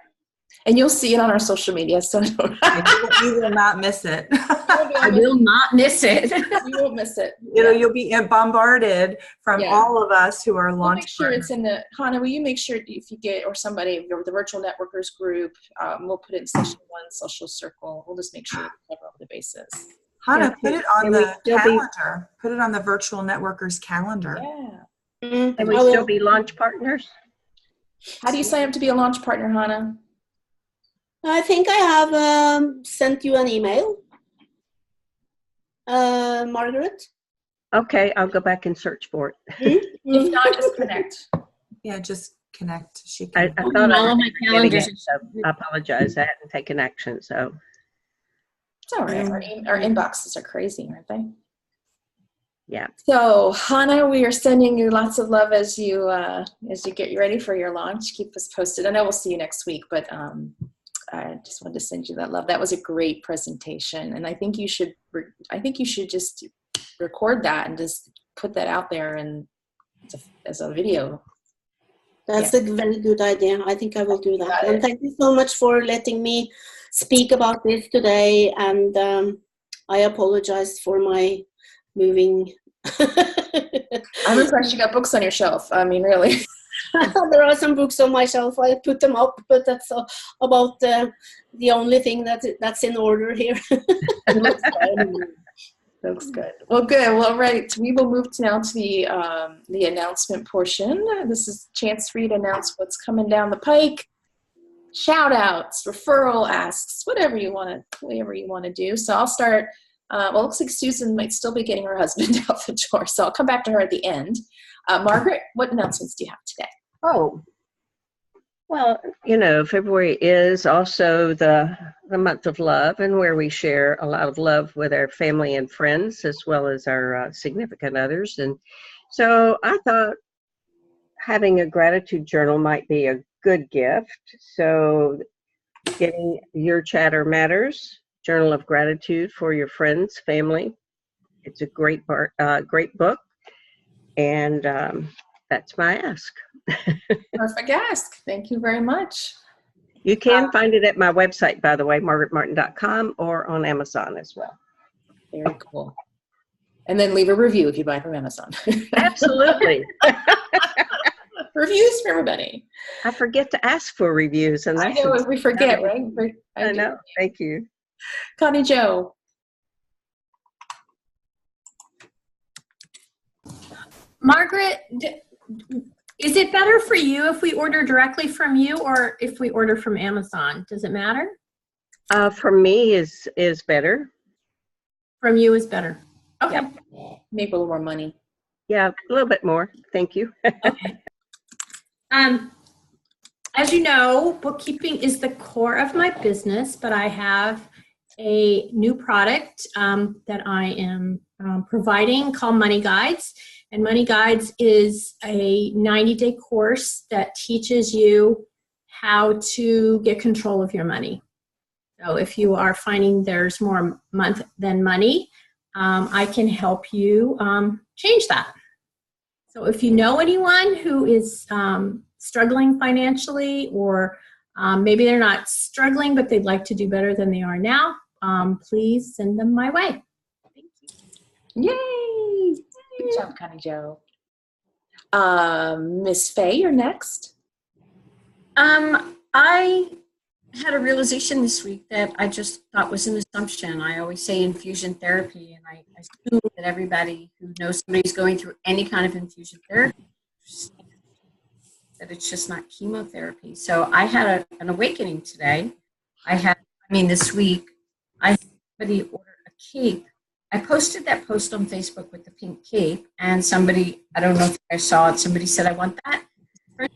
And you'll see it on our social media, so you will not miss it. I will not miss it. You won't miss it. You'll be bombarded from all of us who are launch Make sure it's in the, Hana, will you make sure if you get, or somebody, the Virtual Networkers group, we'll put it in Session 1, Social Circle. We'll just make sure we cover all the bases. Hana, put it on the calendar. Put it on the Virtual Networkers calendar. Yeah. And we still be launch partners? How do you sign up to be a launch partner, Hana? I think I have sent you an email, Margaret. Okay, I'll go back and search for it. If not, just connect. Yeah, just connect. I thought all of my calendars. So I apologize. I hadn't taken action, so. It's all right. Our inboxes are crazy, aren't they? Yeah. So, Hana, we are sending you lots of love as you get ready for your launch. Keep us posted. I know we'll see you next week, but I just wanted to send you that love. That was a great presentation, and I think you should just record that and just put that out there and as a video. That's a very good idea. I think I will do that. And thank you so much for letting me speak about this today. And I apologize for my moving. I'm impressed you got books on your shelf. I mean, really. There are some books on my shelf. I put them up, but that's about the only thing that's in order here. Looks good. Looks good. Well, good. Well, right. We will move now to the announcement portion. This is a chance for you to announce what's coming down the pike. Shout outs, referral asks, whatever you want to do. So I'll start. Well, it looks like Susan might still be getting her husband out the door, so I'll come back to her at the end. Margaret, what announcements do you have today? Oh, well, February is also the month of love, and where we share a lot of love with our family and friends, as well as our significant others. And so I thought having a gratitude journal might be a good gift. So getting Your Chatter Matters, Journal of Gratitude for your friends, family. It's a great book. And that's my ask. Perfect ask. Thank you very much. You can find it at my website, by the way, margaretmartin.com, or on Amazon as well. Very cool. And then leave a review if you buy from Amazon. Absolutely. Reviews for everybody. I forget to ask for reviews. And I know, we forget, right? I know. Thank you. Connie Jo. Margaret, is it better for you if we order directly from you or if we order from Amazon? Does it matter? For me is better. From you is better. Okay. Yep. Make a little more money. Yeah, a little bit more. Thank you. Okay. As you know, bookkeeping is the core of my business, but I have a new product that I am providing called Money Guides. And Money Guides is a 90-day course that teaches you how to get control of your money. So if you are finding there's more month than money, I can help you change that. So if you know anyone who is struggling financially, or maybe they're not struggling, but they'd like to do better than they are now, please send them my way. Thank you. Yay! Good job, Connie Jo. Miss Faye, you're next. I had a realization this week that I just thought was an assumption. I always say infusion therapy, and I assume that everybody who knows somebody who's going through any kind of infusion therapy, that it's just not chemotherapy. So I had an awakening today. This week, I had somebody order a cape. I posted that post on Facebook with the pink cape, and somebody, I don't know if I saw it, somebody said, I want that. A friend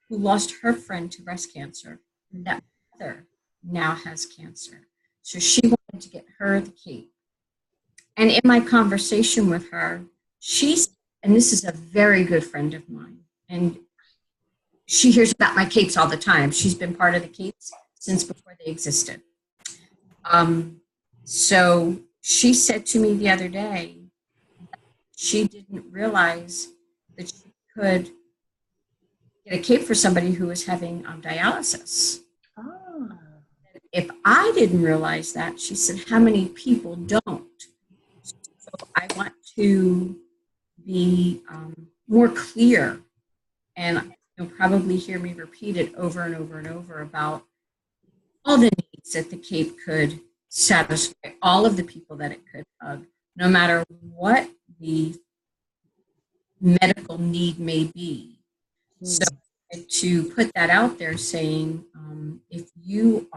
who lost her friend to breast cancer, that mother now has cancer. So she wanted to get her the cape. And in my conversation with her, and this is a very good friend of mine, and she hears about my capes all the time. She's been part of the capes since before they existed. So she said to me the other day, she didn't realize that she could get a cape for somebody who was having dialysis. Oh. If I didn't realize that, she said, how many people don't? So I want to be more clear, and you'll probably hear me repeat it over and over and over about all the needs that the cape could satisfy, all of the people that it could hug, no matter what the medical need may be. So to put that out there, saying if you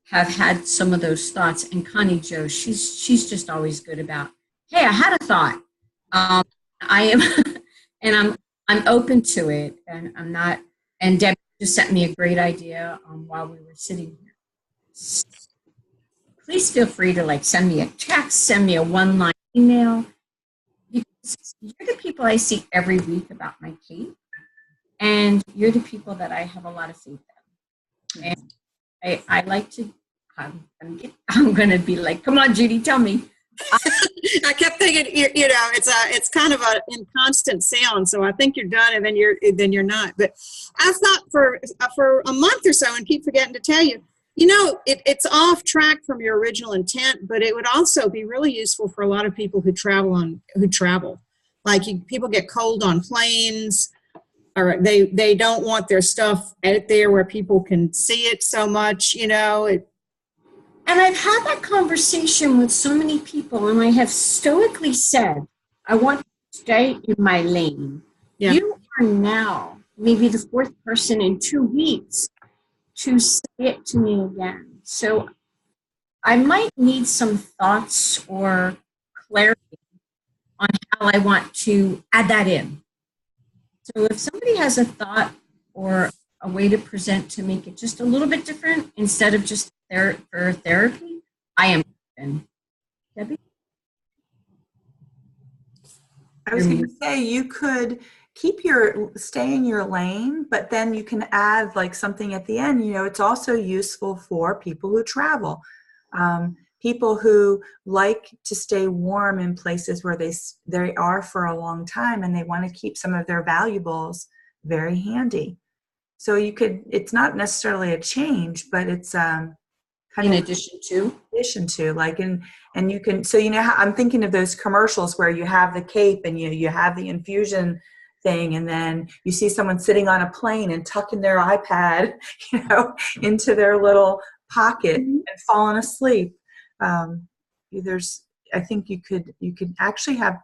have had some of those thoughts, and Connie Jo, she's just always good about, hey, I had a thought. I am, and I'm open to it, and I'm not. And Deb just sent me a great idea while we were sitting here. So please feel free to send me a text, send me a one-line email, because you're the people I see every week about my cape, and you're the people that I have a lot of faith in. And I like to. I'm going to be like, come on, Judy, tell me. I kept thinking, it's kind of in constant sound. So I think you're done, and then you're not. But I thought for a month or so, and keep forgetting to tell you, It's off track from your original intent, but it would also be really useful for a lot of people who travel. Like people get cold on planes, or they don't want their stuff out there where people can see it so much, And I've had that conversation with so many people, and I have stoically said, I want to stay in my lane. Yeah. You are now maybe the fourth person in 2 weeks to say it to me again. So I might need some thoughts or clarity on how I want to add that in. So if somebody has a thought or a way to present to make it just a little bit different instead of just for therapy, I am open. Debbie? I was going to say you could stay in your lane, but then you can add like something at the end. It's also useful for people who travel, people who like to stay warm in places where they are for a long time, and they want to keep some of their valuables very handy. So it's not necessarily a change, but it's in addition to like, and you can, so how I'm thinking of those commercials where you have the cape and you have the infusion thing, and then you see someone sitting on a plane and tucking their iPad, into their little pocket and falling asleep. I think you could actually have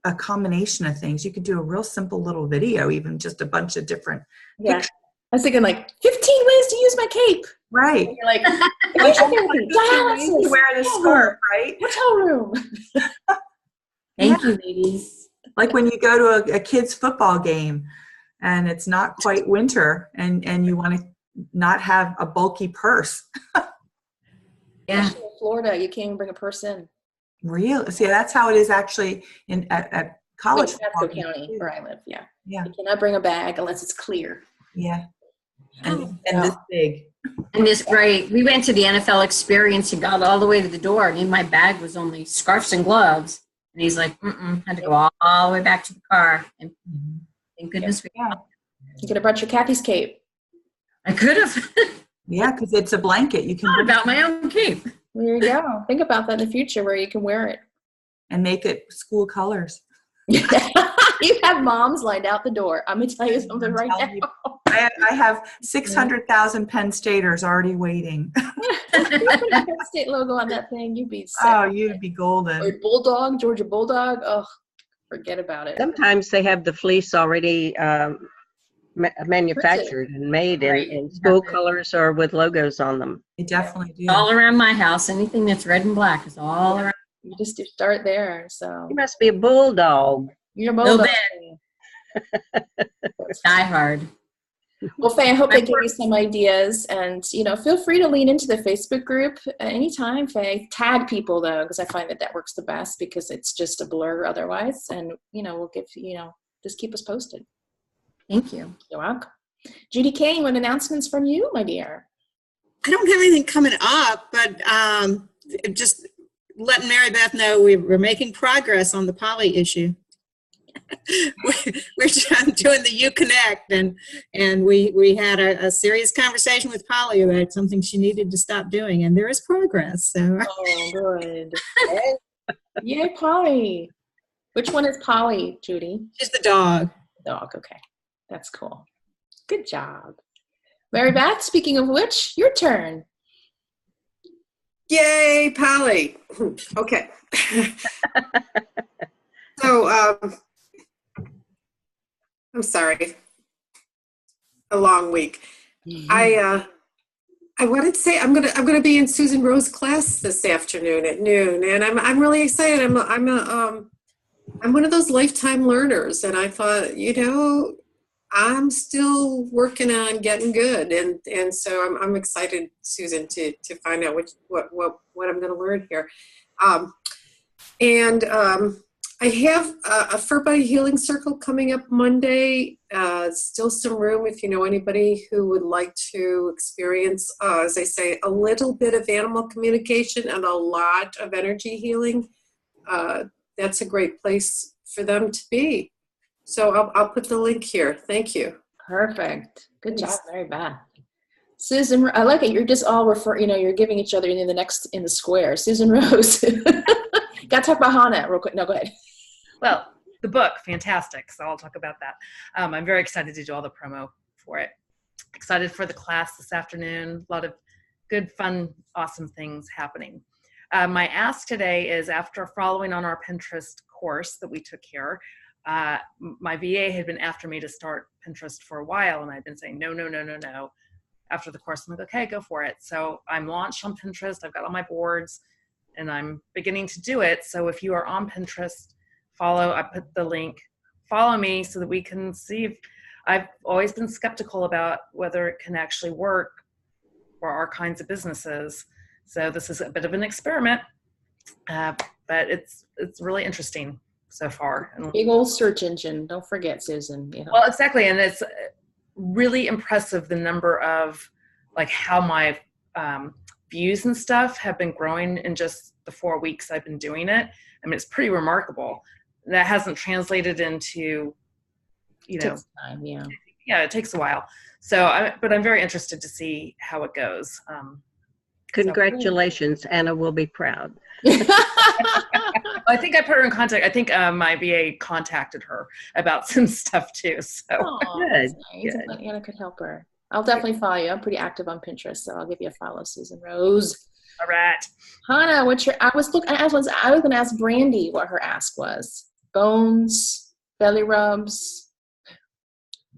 a combination of things. You could do a real simple little video, even just a bunch of different pictures. I was thinking like 15 ways to use my cape. Right. And you're like, dialysis. You wear the scarf, right? Hotel room. Thank you, ladies. Like when you go to a kid's football game and it's not quite winter and you want to not have a bulky purse. Yeah. In Florida, you can't even bring a purse in. Really? See, that's how it is actually at college. Pasco County, where I live, yeah. Yeah. You cannot bring a bag unless it's clear. Yeah. And this big. And this, right. We went to the NFL experience and got all the way to the door, and in my bag was only scarves and gloves. And he's like, had to go all the way back to the car. And thank goodness we got. You could have brought your Kathy's cape. I could have. Yeah, because it's a blanket. You can about my own cape. There you go. Think about that in the future where you can wear it. And make it school colors. You have moms lined out the door. I'm going to tell you something right now. I have 600,000 Penn Staters already waiting. Penn State logo on that thing, you'd be sick. Oh, you'd be golden. Or Bulldog, Georgia Bulldog. Oh, forget about it. Sometimes they have the fleece already manufactured and made in school colors or with logos on them. They definitely do. All around my house, anything that's red and black is all around. You just start there. So you must be a bulldog. You're a bulldog. Die hard. Well, Faye, I hope I gave you some ideas, and feel free to lean into the Facebook group anytime. Faye, tag people though, because I find that works the best because it's just a blur otherwise. And we'll give just keep us posted. Thank you. You're welcome. Judy Kane, what announcements from you, my dear? I don't have anything coming up, but just letting Mary Beth know we're making progress on the poly issue. we're doing the UConnect, and we had a serious conversation with Polly about something she needed to stop doing, and there is progress. So. Oh, good. Yay, Polly. Which one is Polly, Judy? She's the dog. Dog, okay. That's cool. Good job. Mary Beth, speaking of which, your turn. Yay, Polly. Okay. So, I'm sorry. A long week. I wanted to say I'm gonna be in Susan Rowe's class this afternoon at noon, and I'm really excited. I'm one of those lifetime learners, and I thought, I'm still working on getting good, and so I'm excited, Susan, to find out what I'm going to learn here. I have a Fur Body Healing Circle coming up Monday. Still some room if you know anybody who would like to experience, as I say, a little bit of animal communication and a lot of energy healing. That's a great place for them to be. So I'll put the link here. Thank you. Perfect. Good job, Mary Beth. Susan, I like it. You're just all you're giving each other the next in the square. Susan Rose. Got to talk about Hannah real quick. No, go ahead. Well, the book, fantastic. So I'll talk about that. I'm very excited to do all the promo for it. Excited for the class this afternoon. A lot of good, fun, awesome things happening. My ask today is, after following on our Pinterest course that we took here, my VA had been after me to start Pinterest for a while, and I've been saying, no. After the course, I'm like, okay, go for it. So I'm launched on Pinterest. I've got all my boards, and I'm beginning to do it. So if you are on Pinterest, I put the link, follow me so that we can see if, I've always been skeptical about whether it can actually work for our kinds of businesses. So this is a bit of an experiment, but it's really interesting so far. Big old search engine. Don't forget, Susan. Well, exactly. And it's really impressive, the number of how my views and stuff have been growing in just the 4 weeks I've been doing it. I mean, it's pretty remarkable. That hasn't translated into, It takes time, yeah. Yeah, it takes a while. So, but I'm very interested to see how it goes. Congratulations, Anna will be proud. I think I put her in contact. I think my VA contacted her about some stuff too. So good. Nice. Good. Anna could help her. I'll definitely follow you. I'm pretty active on Pinterest, so I'll give you a follow, Susan Rose. All right. Hannah, I was going to ask Brandy what her ask was. Bones, belly rubs.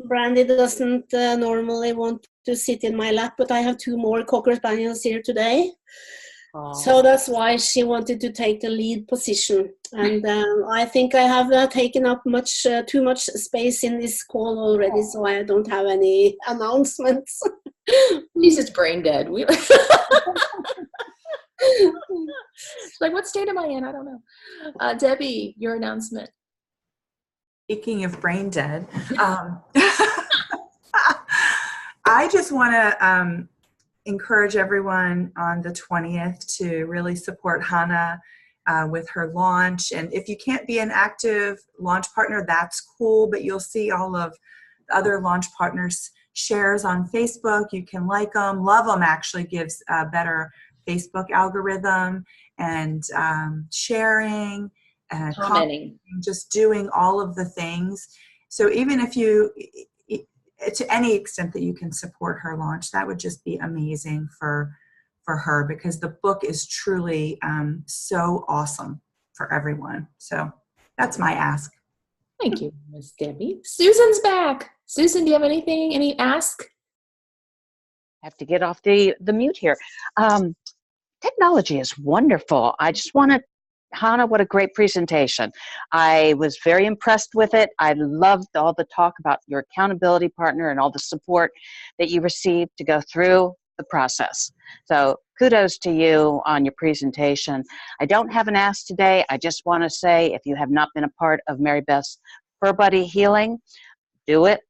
Brandy doesn't normally want to sit in my lap, but I have 2 more Cocker Spaniels here today. So that's why she wanted to take the lead position. And I think I have taken up too much space in this call already, so I don't have any announcements. She's just brain dead. What state am I in? I don't know. Debbie, your announcement. Speaking of brain dead, I just want to encourage everyone on the 20th to really support Hannah with her launch. And if you can't be an active launch partner, that's cool, but you'll see all of the other launch partners' shares on Facebook. You can like them. Love them actually gives a better Facebook algorithm, and sharing and commenting, just doing all of the things. So even if you, to any extent that you can support her launch, that would just be amazing for her, because the book is truly so awesome for everyone. So that's my ask. Thank you, Miss Debbie. Susan's back. Susan, do you have any ask? I have to get off the mute here. Technology is wonderful. I just want to, Hannah, what a great presentation. I was very impressed with it. I loved all the talk about your accountability partner and all the support that you received to go through the process. So kudos to you on your presentation. I don't have an ask today. I just want to say, if you have not been a part of Mary Beth's Fur Buddy Healing, do it.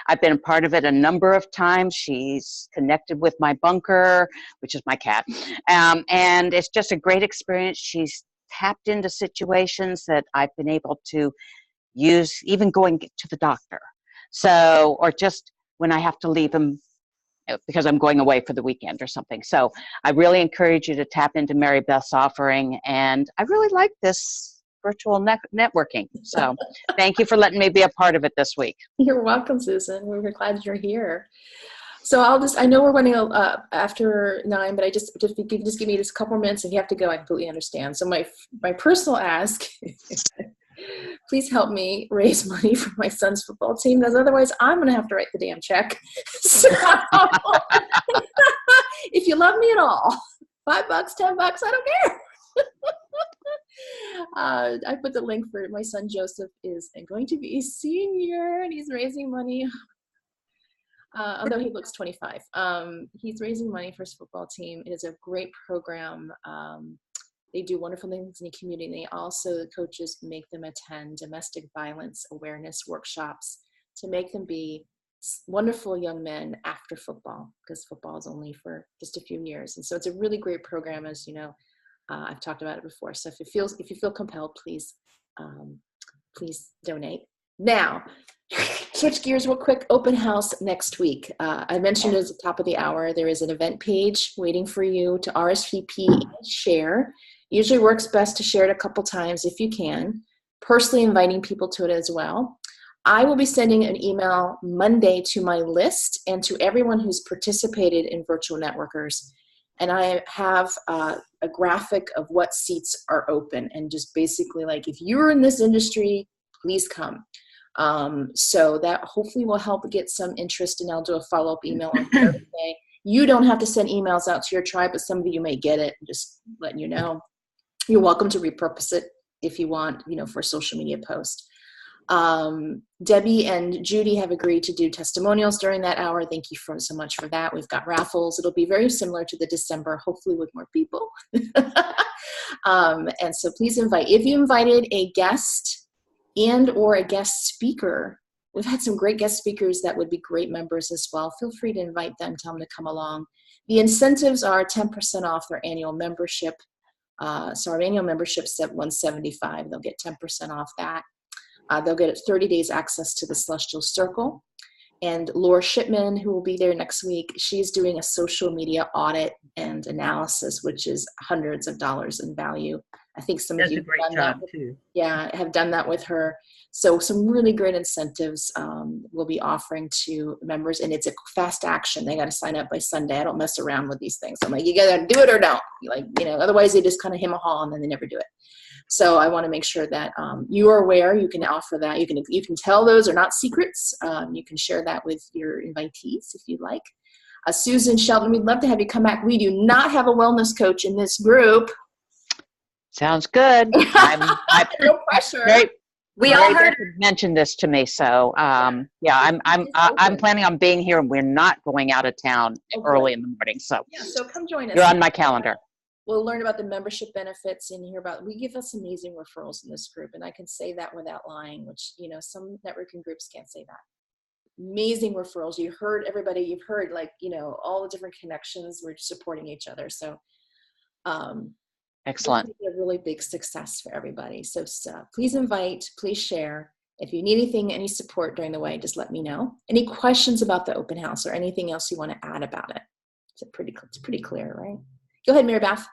I've been a part of it a number of times. She's connected with my bunker, which is my cat. And it's just a great experience. She's tapped into situations that I've been able to use, even going to the doctor. So, or just when I have to leave him because I'm going away for the weekend or something. So I really encourage you to tap into Mary Beth's offering. And I really like this virtual networking. So thank you for letting me be a part of it this week. You're welcome, Susan. We're glad you're here. So I know we're running after 9, but if you could just give me just a couple more minutes. If you have to go, I completely understand. So my personal ask, please help me raise money for my son's football team, because otherwise I'm going to have to write the damn check. So, if you love me at all, $5, $10, I don't care. I put the link for my son Joseph is going to be a senior, and he's raising money. Although he looks 25, he's raising money for his football team. It is a great program. They do wonderful things in the community. The coaches make them attend domestic violence awareness workshops to make them be wonderful young men after football, because football is only for just a few years. And so it's a really great program, as you know. I've talked about it before. So if you feel compelled, please donate. Now, switch gears real quick. Open house next week. I mentioned at the top of the hour, there is an event page waiting for you to RSVP and share. Usually works best to share it a couple times if you can. Personally inviting people to it as well. I will be sending an email Monday to my list and to everyone who's participated in Virtual Networkers. And I have a graphic of what seats are open, and just basically like, if you're in this industry, please come. So that hopefully will help get some interest, and I'll do a follow-up email on Thursday. You don't have to send emails out to your tribe, but some of you may get it. Just letting you know. You're welcome to repurpose it if you want, for a social media post. Debbie and Judy have agreed to do testimonials during that hour. Thank you so much for that. We've got raffles. It'll be very similar to the December, hopefully with more people. And so please invite. If you invited a guest and or a guest speaker, we've had some great guest speakers that would be great members as well. Feel free to invite them, tell them to come along. The incentives are 10% off their annual membership. So our annual membership's at $175. They'll get 10% off that. They'll get 30 days access to the Celestial Circle. And Laura Shipman, who will be there next week, she's doing a social media audit and analysis, which is hundreds of dollars in value. I think some of you have done that. Yeah, have done that with her. So some really great incentives we'll be offering to members, and it's a fast action. They got to sign up by Sunday. I don't mess around with these things. I'm like, you got to do it or don't. Otherwise they just kind of hem a haw and then they never do it. So I want to make sure that you are aware. You can offer that. You can tell those are not secrets. You can share that with your invitees if you'd like. Susan Shelton, we'd love to have you come back. We do not have a wellness coach in this group. Sounds good. No pressure. We all heard mentioned this to me, so I'm planning on being here, and we're not going out of town early in the morning. So so come join us. You're on my calendar. We'll learn about the membership benefits and hear about. We give us amazing referrals in this group, and I can say that without lying. Which some networking groups can't say that. Amazing referrals. You heard everybody. You've heard all the different connections. We're supporting each other. So. Excellent. It's a really big success for everybody. So please invite, please share. If you need anything, any support during the way, just let me know. Any questions about the open house or anything else you want to add about it? It's pretty clear, right? Go ahead, Mary Beth.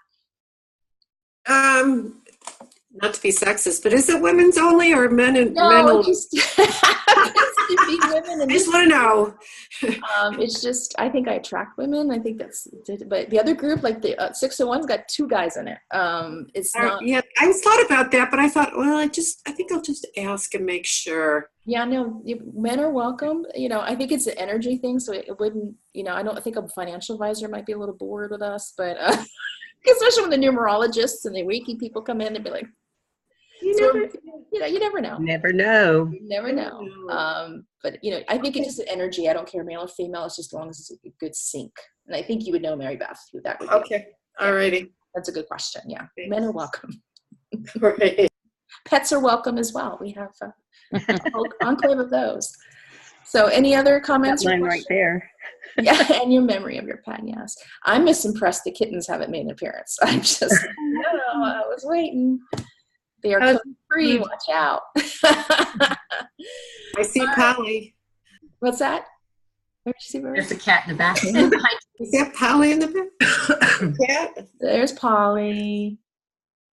Not to be sexist, but is it women's only or men and no, men? Just women. I just want to know. It's just, I think I attract women. I think but the other group, like the 601's got 2 guys in it. It's not. Yeah, I thought about that, but I thought, well, I think I'll just ask and make sure. Yeah, no, men are welcome. I think it's an energy thing, so it wouldn't, I think a financial advisor might be a little bored with us, but especially when the numerologists and the Reiki people come in, they'd be like, you never know. Never know. You never know. But I think it's just an energy. I don't care male or female. It's just as long as it's a good sync. And I think you would know, Mary Beth, who that would be. Okay. Alrighty. That's a good question. Yeah. Thanks. Men are welcome. Right. Pets are welcome as well. We have a whole enclave of those. So any other comments? Mine right there. Yeah, and your memory of your pet, yes. I'm misimpressed the kittens haven't made an appearance. I'm just, I was waiting. They are free. Watch out. I see Polly. What's that? Where'd you see? There's a cat in the back. Is that Polly in the back? Cat? There's Polly.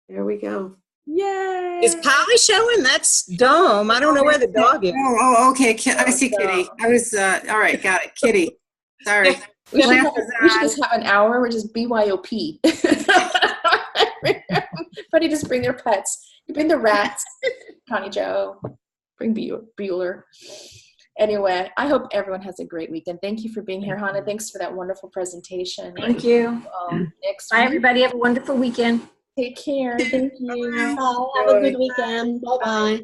There we go. Yay! Is Polly showing? That's Dome. I don't know where the dog is. Oh, okay. I see Kitty. I was, all right, got it. Kitty. Sorry. We should just have an hour. We're just BYOP. Everybody just bring their pets. You bring the rats. Connie Joe. Bring Bueller. Anyway, I hope everyone has a great weekend. Thank you for being here, Hannah. Thanks for that wonderful presentation. Thank you. Bye, everybody. Have a wonderful weekend. Take care. Thank you. Have a good weekend. Bye-bye.